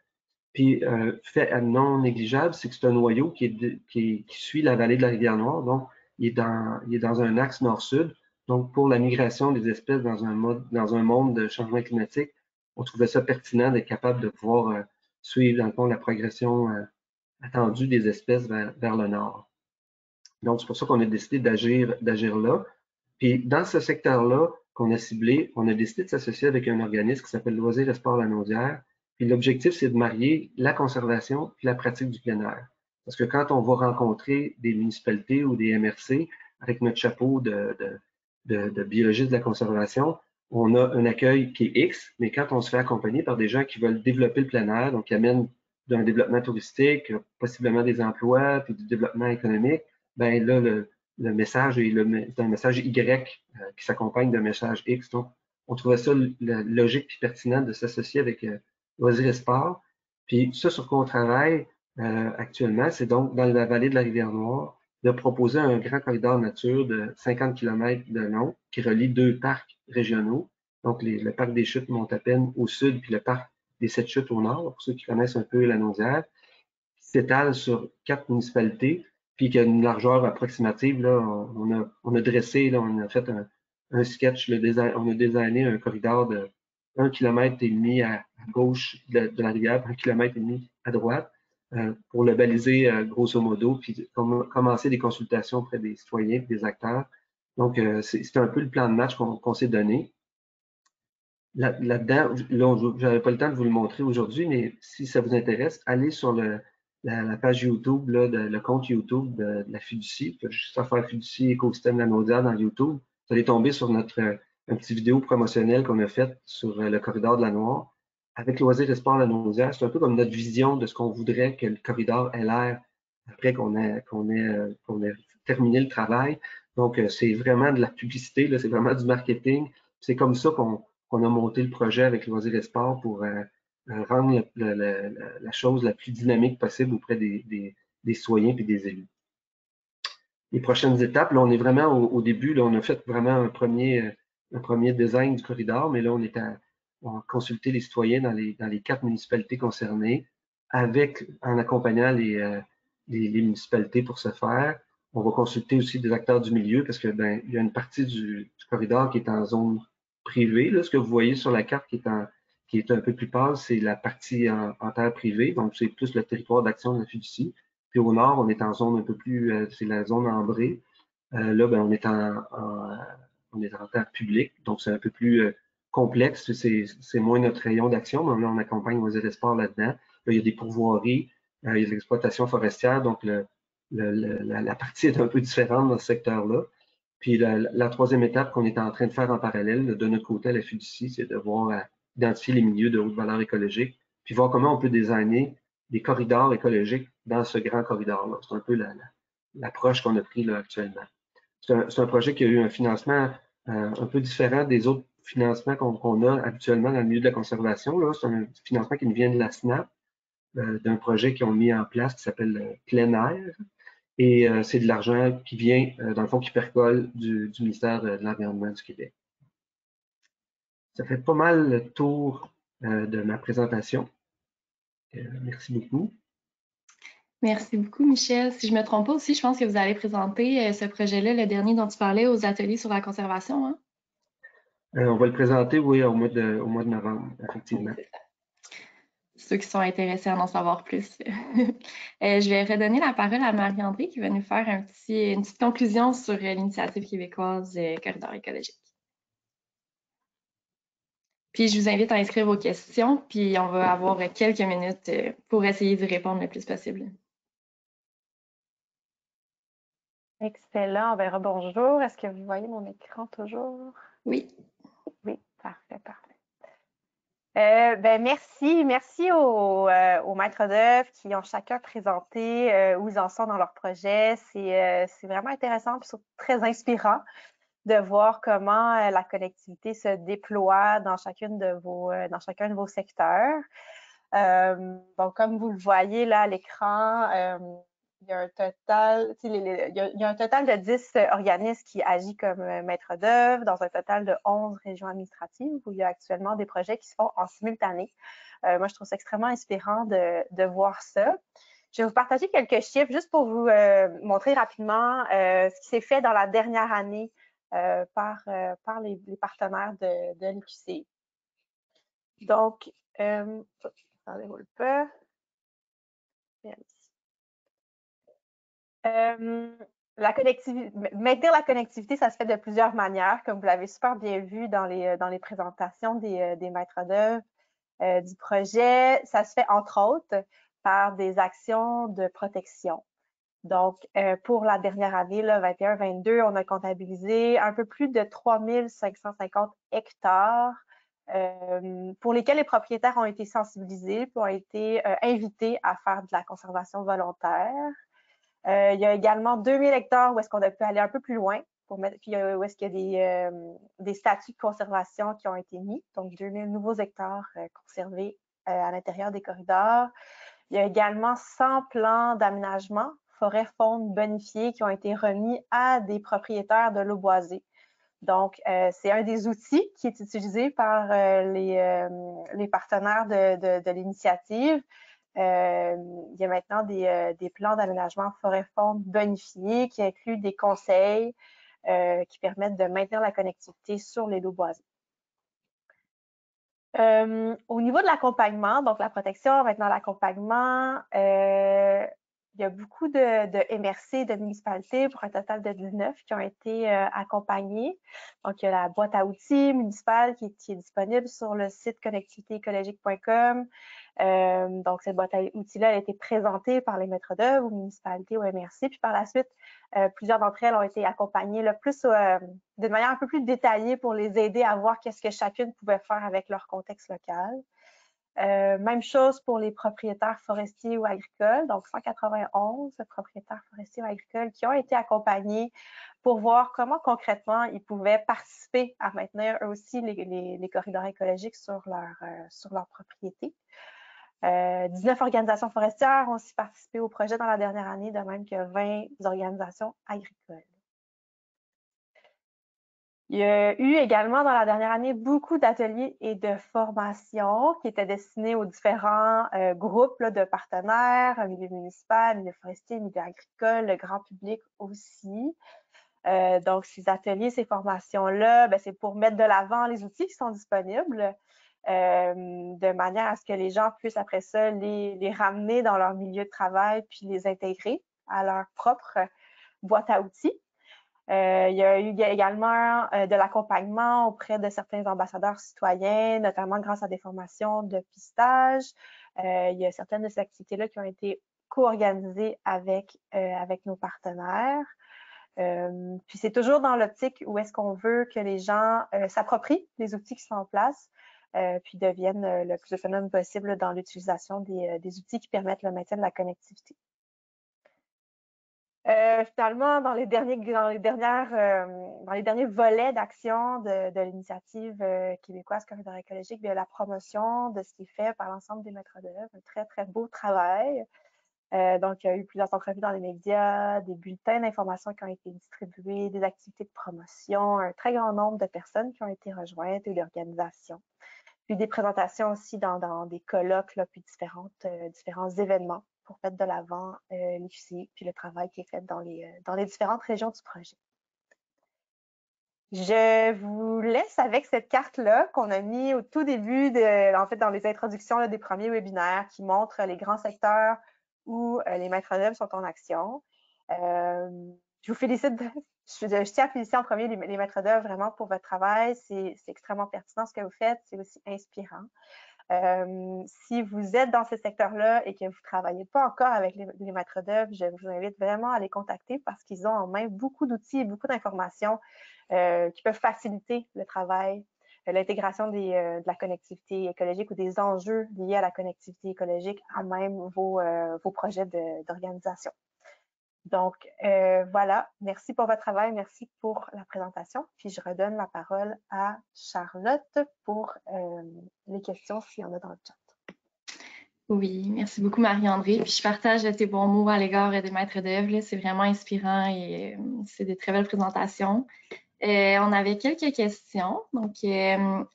Speaker 6: Puis, fait non négligeable, c'est que c'est un noyau qui suit la vallée de la Rivière-Noire, donc il est dans un axe nord-sud. Donc, pour la migration des espèces dans un monde de changement climatique, on trouvait ça pertinent d'être capable de pouvoir suivre, dans le fond, la progression attendue des espèces vers le nord. Donc, c'est pour ça qu'on a décidé d'agir là. Puis, dans ce secteur-là qu'on a ciblé, on a décidé de s'associer avec un organisme qui s'appelle Loisirs et Sports Lanaudière. Puis, l'objectif, c'est de marier la conservation et la pratique du plein air. Parce que quand on va rencontrer des municipalités ou des MRC avec notre chapeau de biologiste de la conservation, on a un accueil qui est X, mais quand on se fait accompagner par des gens qui veulent développer le plein air, donc qui amènent d'un développement touristique, possiblement des emplois, puis du développement économique, ben là, le message est un message Y qui s'accompagne d'un message X. Donc, on trouvait ça logique et pertinent de s'associer avec Loisirs et Sports. Puis ça, sur quoi on travaille actuellement, c'est donc dans la vallée de la Rivière-Noire, de proposer un grand corridor nature de 50 km de long qui relie deux parcs régionaux, donc le parc des Chutes Montapen au sud, puis le parc des Sept Chutes au nord, pour ceux qui connaissent un peu la Naudière, qui s'étale sur 4 municipalités, puis qui a une largeur approximative. Là, on a dressé, là, on a fait un sketch, on a designé un corridor de 1,5 km à gauche de la rivière, 1,5 km à droite, pour le baliser grosso modo, puis commencer des consultations auprès des citoyens et des acteurs. Donc, c'est un peu le plan de match qu'on s'est donné. Là-dedans, je n'avais pas le temps de vous le montrer aujourd'hui, mais si ça vous intéresse, allez sur la page YouTube, là, le compte YouTube de la fiducie. Juste à faire fiducie écosystème de la Naudière dans YouTube. Vous allez tomber sur un petit vidéo promotionnelle qu'on a faite sur le corridor de la Noire. Avec Loisirs et Sports de la Naudière, c'est un peu comme notre vision de ce qu'on voudrait que le corridor ait l'air après qu'on ait terminé le travail. Donc, c'est vraiment de la publicité, là, c'est vraiment du marketing. C'est comme ça qu'on a monté le projet avec Loisirs et Sports pour rendre la chose la plus dynamique possible auprès des citoyens et des élus. Les prochaines étapes, là, on est vraiment au début, là, on a fait vraiment un premier design du corridor, mais là, on a consulté les citoyens dans les 4 municipalités concernées, en accompagnant les municipalités pour ce faire. On va consulter aussi des acteurs du milieu parce que il y a une partie du corridor qui est en zone privée. Là, ce que vous voyez sur la carte qui est un peu plus pâle, c'est la partie en terre privée, donc c'est plus le territoire d'action de la fiducie. Puis au nord, on est en zone un peu plus, c'est la zone ambrée. Là, on est en terre publique, donc c'est un peu plus complexe. C'est moins notre rayon d'action, mais là, on accompagne Loisirs et Sports là-dedans. Là, il y a des pourvoiries, il y a de l'exploitation forestière, donc la partie est un peu différente dans ce secteur-là. Puis la troisième étape qu'on est en train de faire en parallèle de notre côté à la fiducie, c'est de voir identifier les milieux de haute valeur écologique, puis voir comment on peut designer des corridors écologiques dans ce grand corridor-là. C'est un peu l'approche qu'on a pris là actuellement. C'est un projet qui a eu un financement un peu différent des autres financements qu'on a habituellement dans le milieu de la conservation. C'est un financement qui nous vient de la SNAP, d'un projet qu'ils ont mis en place qui s'appelle Plein Air. Et c'est de l'argent qui vient, dans le fond, qui percole du ministère de l'Environnement du Québec. Ça fait pas mal le tour de ma présentation. Merci beaucoup.
Speaker 1: Merci beaucoup, Michel. Si je ne me trompe pas aussi, je pense que vous allez présenter ce projet-là, le dernier dont tu parlais, aux ateliers sur la conservation, hein?
Speaker 6: On va le présenter, oui, au mois de novembre, effectivement.
Speaker 1: Ceux qui sont intéressés à en savoir plus. Je vais redonner la parole à Marie-André qui va nous faire une petite conclusion sur l'initiative québécoise Corridor écologique. Puis je vous invite à inscrire vos questions, puis on va avoir quelques minutes pour essayer d'y répondre le plus possible.
Speaker 2: Excellent. Ben, bonjour. Est-ce que vous voyez mon écran toujours?
Speaker 1: Oui.
Speaker 2: Oui, parfait, parfait. Ben, merci aux maîtres d'œuvre qui ont chacun présenté où ils en sont dans leur projet. C'est vraiment intéressant et surtout très inspirant de voir comment la connectivité se déploie dans chacun de vos secteurs. Donc, comme vous le voyez là à l'écran, il y a un total, il y a un total de 10 organismes qui agissent comme maître d'œuvre dans un total de 11 régions administratives où il y a actuellement des projets qui se font en simultané. Moi, je trouve ça extrêmement inspirant de voir ça. Je vais vous partager quelques chiffres juste pour vous montrer rapidement ce qui s'est fait dans la dernière année par les partenaires de l'IQC. Donc, attendez, roule pas. Maintenir la connectivité, ça se fait de plusieurs manières, comme vous l'avez super bien vu dans les présentations des maîtres d'œuvre du projet. Ça se fait entre autres par des actions de protection. Donc, pour la dernière année, 21-22, on a comptabilisé un peu plus de 3550 hectares pour lesquels les propriétaires ont été sensibilisés, puis ont été invités à faire de la conservation volontaire. Il y a également 2000 hectares où est-ce qu'on a pu aller un peu plus loin, puis où est-ce qu'il y a des statuts de conservation qui ont été mis, donc 2000 nouveaux hectares conservés à l'intérieur des corridors. Il y a également 100 plans d'aménagement forêt-faune bonifiés qui ont été remis à des propriétaires de l'eau boisée. Donc, c'est un des outils qui est utilisé par les partenaires de l'initiative. Il y a maintenant des plans d'aménagement forêt-faune bonifiés qui incluent des conseils qui permettent de maintenir la connectivité sur les lots boisés. Au niveau de l'accompagnement, donc la protection, maintenant l'accompagnement, il y a beaucoup de MRC, de municipalités, pour un total de 19 qui ont été accompagnés. Donc, il y a la boîte à outils municipale qui est disponible sur le site connectivitéécologique.com. Donc, cette boîte à outils-là a été présentée par les maîtres d'œuvre aux municipalités, aux MRC. Puis par la suite, plusieurs d'entre elles ont été accompagnées d'une manière un peu plus détaillée pour les aider à voir qu'est-ce que chacune pouvait faire avec leur contexte local. Même chose pour les propriétaires forestiers ou agricoles, donc 191 propriétaires forestiers ou agricoles qui ont été accompagnés pour voir comment concrètement ils pouvaient participer à maintenir eux aussi les corridors écologiques sur leur propriété. 19 organisations forestières ont aussi participé au projet dans la dernière année, de même que 20 organisations agricoles. Il y a eu également dans la dernière année beaucoup d'ateliers et de formations qui étaient destinés aux différents groupes de partenaires, milieu municipal, milieu forestier, milieu agricole, le grand public aussi. Donc, ces ateliers, ces formations-là, c'est pour mettre de l'avant les outils qui sont disponibles de manière à ce que les gens puissent après ça les ramener dans leur milieu de travail puis les intégrer à leur propre boîte à outils. Il y a eu également de l'accompagnement auprès de certains ambassadeurs citoyens, notamment grâce à des formations de pistage. Il y a certaines de ces activités-là qui ont été co-organisées avec nos partenaires. Puis c'est toujours dans l'optique où est-ce qu'on veut que les gens s'approprient les outils qui sont en place, puis deviennent le plus autonomes possible dans l'utilisation des outils qui permettent le maintien de la connectivité. Finalement, dans les derniers volets d'action de l'initiative québécoise Corridor écologique, bien, la promotion de ce qui est fait par l'ensemble des maîtres d'œuvre, un très, très beau travail. Donc, il y a eu plusieurs entrevues dans les médias, des bulletins d'information qui ont été distribués, des activités de promotion, un très grand nombre de personnes qui ont été rejointes et l'organisation. Puis des présentations aussi dans des colloques, là, puis différents événements pour mettre de l'avant l'IFC, puis le travail qui est fait dans les différentes régions du projet. Je vous laisse avec cette carte-là qu'on a mis au tout début, en fait, dans les introductions là, des premiers webinaires qui montrent les grands secteurs où les maîtres d'œuvre sont en action. Je vous félicite, je tiens à féliciter en premier les maîtres d'œuvre vraiment pour votre travail. C'est extrêmement pertinent ce que vous faites, c'est aussi inspirant. Si vous êtes dans ce secteur-là et que vous ne travaillez pas encore avec les maîtres d'œuvre, je vous invite vraiment à les contacter parce qu'ils ont en main beaucoup d'outils et beaucoup d'informations qui peuvent faciliter le travail, l'intégration de la connectivité écologique ou des enjeux liés à la connectivité écologique à même vos projets d'organisation. Donc, voilà, merci pour votre travail, merci pour la présentation. Puis, je redonne la parole à Charlotte pour les questions s'il y en a dans le chat.
Speaker 1: Oui, merci beaucoup Marie-André. Puis je partage tes bons mots à l'égard des maîtres d'œuvre. C'est vraiment inspirant et c'est des très belles présentations. On avait quelques questions, donc je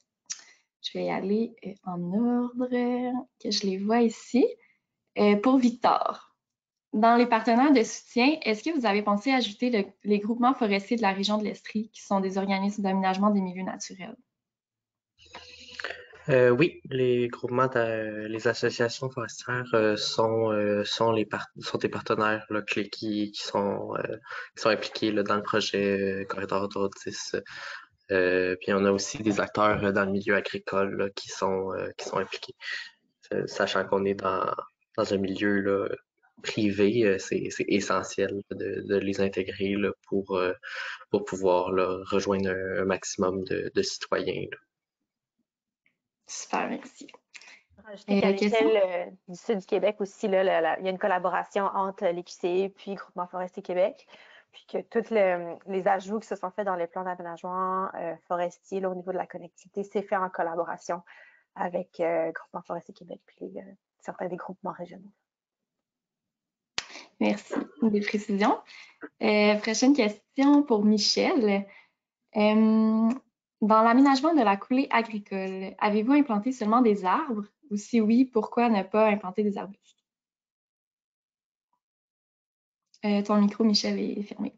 Speaker 1: vais y aller en ordre, que je les vois ici. Pour Victor. Dans les partenaires de soutien, est-ce que vous avez pensé ajouter les groupements forestiers de la région de l'Estrie, qui sont des organismes d'aménagement des milieux naturels?
Speaker 4: Oui, les groupements, les associations forestières sont des partenaires là, clés qui sont impliqués là, dans le projet Corridor d'Eau 10. Puis on a aussi des acteurs dans le milieu agricole là, qui sont impliqués. Sachant qu'on est dans un milieu là, privé, c'est essentiel de les intégrer là, pour pouvoir là, rejoindre un maximum de citoyens. Là.
Speaker 1: Super, merci.
Speaker 2: Rajouter qu'à l'échelle du Sud du Québec aussi, là, il y a une collaboration entre l'EQC puis Groupement Forestier Québec, puis que tous les ajouts qui se sont faits dans les plans d'aménagement forestier là, au niveau de la connectivité, c'est fait en collaboration avec Groupement Forestier Québec puis certains des groupements régionaux.
Speaker 1: Merci des précisions. Prochaine question pour Michel. Dans l'aménagement de la coulée agricole, avez-vous implanté seulement des arbres? Ou si oui, pourquoi ne pas implanter des arbustes? Ton micro, Michel, est fermé.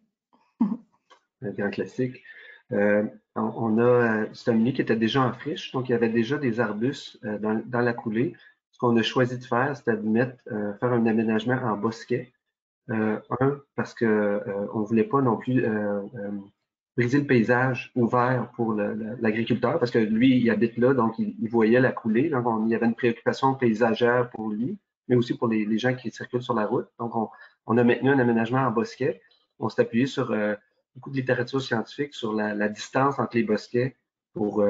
Speaker 6: Un grand classique. C'est un milieu qui était déjà en friche, donc il y avait déjà des arbustes dans la coulée. Ce qu'on a choisi de faire, c'était de faire un aménagement en bosquet. Parce que on voulait pas non plus briser le paysage ouvert pour l'agriculteur, parce que lui, il habite là, donc il voyait la coulée. Donc, il y avait une préoccupation paysagère pour lui, mais aussi pour les gens qui circulent sur la route. Donc, on a maintenu un aménagement en bosquet. On s'est appuyé sur beaucoup de littérature scientifique sur la distance entre les bosquets pour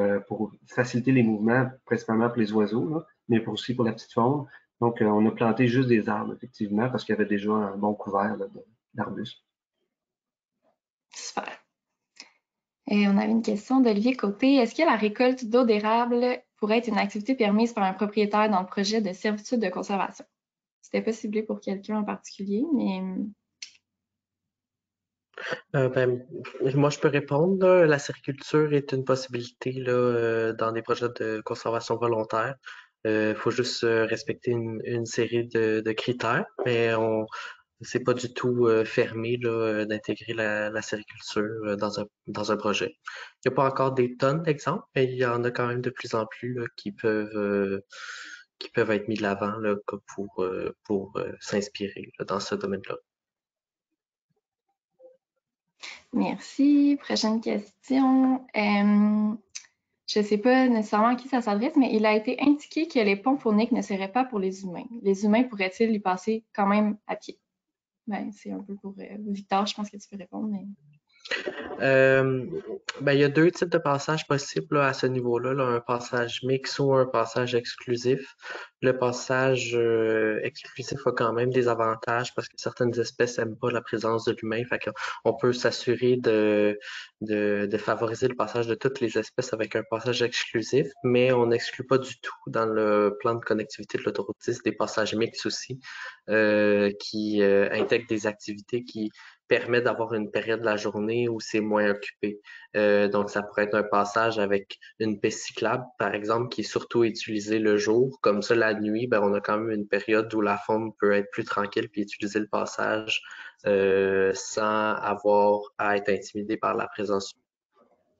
Speaker 6: faciliter les mouvements, principalement pour les oiseaux, là, mais aussi pour la petite faune. Donc, on a planté juste des arbres, effectivement, parce qu'il y avait déjà un bon couvert d'arbustes.
Speaker 1: Super. Et on avait une question d'Olivier Côté. Est-ce que la récolte d'eau d'érable pourrait être une activité permise par un propriétaire dans le projet de servitude de conservation? C'était pas ciblé pour quelqu'un en particulier, mais...
Speaker 4: Moi, je peux répondre. Là, la sériculture est une possibilité là, dans des projets de conservation volontaire. Il faut juste respecter une série de critères, mais c'est pas du tout fermé là, d'intégrer la sériculture dans un projet. Il n'y a pas encore des tonnes d'exemples, mais il y en a quand même de plus en plus là, qui peuvent être mis de l'avant là, pour s'inspirer là, dans ce domaine-là.
Speaker 1: Merci. Prochaine question. Je ne sais pas nécessairement à qui ça s'adresse, mais il a été indiqué que les ponts phoniques ne seraient pas pour les humains. Les humains pourraient-ils y passer quand même à pied? Ben, c'est un peu pour Victor, je pense que tu peux répondre, mais...
Speaker 4: Ben, il y a deux types de passages possibles là, à ce niveau-là, là, un passage mix ou un passage exclusif. Le passage exclusif a quand même des avantages parce que certaines espèces n'aiment pas la présence de l'humain. Fait qu'on peut s'assurer de favoriser le passage de toutes les espèces avec un passage exclusif, mais on n'exclut pas du tout dans le plan de connectivité de l'autoroute 10 des passages mixtes aussi qui intègrent des activités qui permet d'avoir une période de la journée où c'est moins occupé. Donc, ça pourrait être un passage avec une piste cyclable, par exemple, qui est surtout utilisée le jour. Comme ça, la nuit, ben, on a quand même une période où la faune peut être plus tranquille puis utiliser le passage sans avoir à être intimidé par la présence.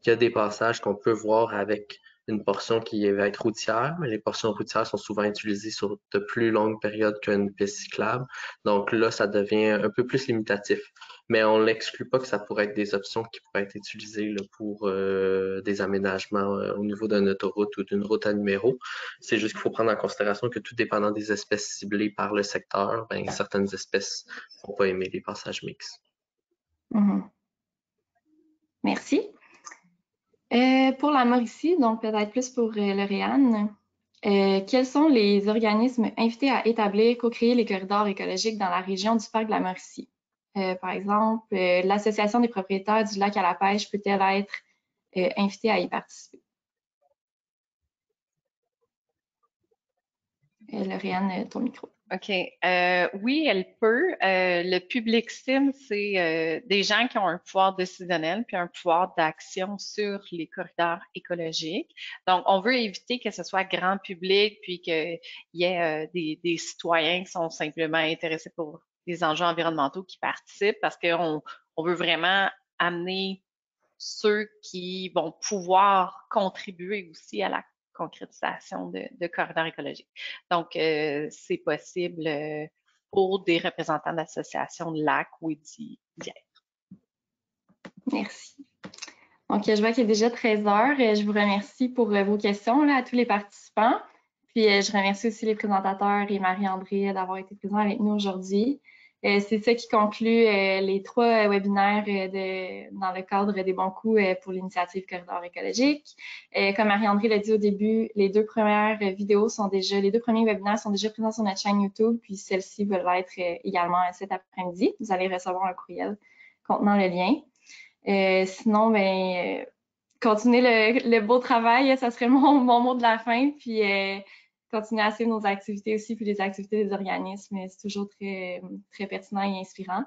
Speaker 4: Il y a des passages qu'on peut voir avec une portion qui va être routière, mais les portions routières sont souvent utilisées sur de plus longues périodes qu'une piste cyclable. Donc là, ça devient un peu plus limitatif. Mais on n'exclut pas que ça pourrait être des options qui pourraient être utilisées là, pour des aménagements au niveau d'une autoroute ou d'une route à numéro. C'est juste qu'il faut prendre en considération que tout dépendant des espèces ciblées par le secteur, ben, certaines espèces ne vont pas aimer les passages mixtes.
Speaker 1: Merci. Pour la Mauricie, donc peut-être plus pour Lauriane, quels sont les organismes invités à établir, co-créer les corridors écologiques dans la région du parc de la Mauricie? Par exemple, l'Association des propriétaires du lac à la pêche peut-elle être invitée à y participer? Lauriane, ton micro.
Speaker 5: OK. Oui, elle peut. Le public cible, c'est des gens qui ont un pouvoir décisionnel puis un pouvoir d'action sur les corridors écologiques. Donc, on veut éviter que ce soit grand public puis qu'il y ait des citoyens qui sont simplement intéressés pour les enjeux environnementaux qui participent parce qu'on veut vraiment amener ceux qui vont pouvoir contribuer aussi à la concrétisation de corridors écologiques. Donc, c'est possible pour des représentants d'associations de lacs ou d'y être.
Speaker 1: Merci. Donc, je vois qu'il est déjà 13 heures. Je vous remercie pour vos questions là, à tous les participants. Puis, je remercie aussi les présentateurs et Marie-André d'avoir été présents avec nous aujourd'hui. C'est ça qui conclut les 3 webinaires dans le cadre des bons coups pour l'initiative Corridor écologique. Comme Marie-André l'a dit au début, les 2 premières vidéos les 2 premiers webinaires sont déjà présents sur notre chaîne YouTube, puis celle-ci va l'être également cet après-midi. Vous allez recevoir un courriel contenant le lien. Sinon, ben, continuez le beau travail, ça serait mon mot de la fin, puis continuez à suivre nos activités aussi, puis les activités des organismes, c'est toujours très, très pertinent et inspirant.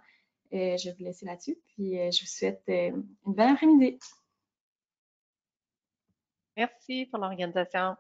Speaker 1: Je vais vous laisser là-dessus, puis je vous souhaite une bonne après-midi.
Speaker 5: Merci pour l'organisation.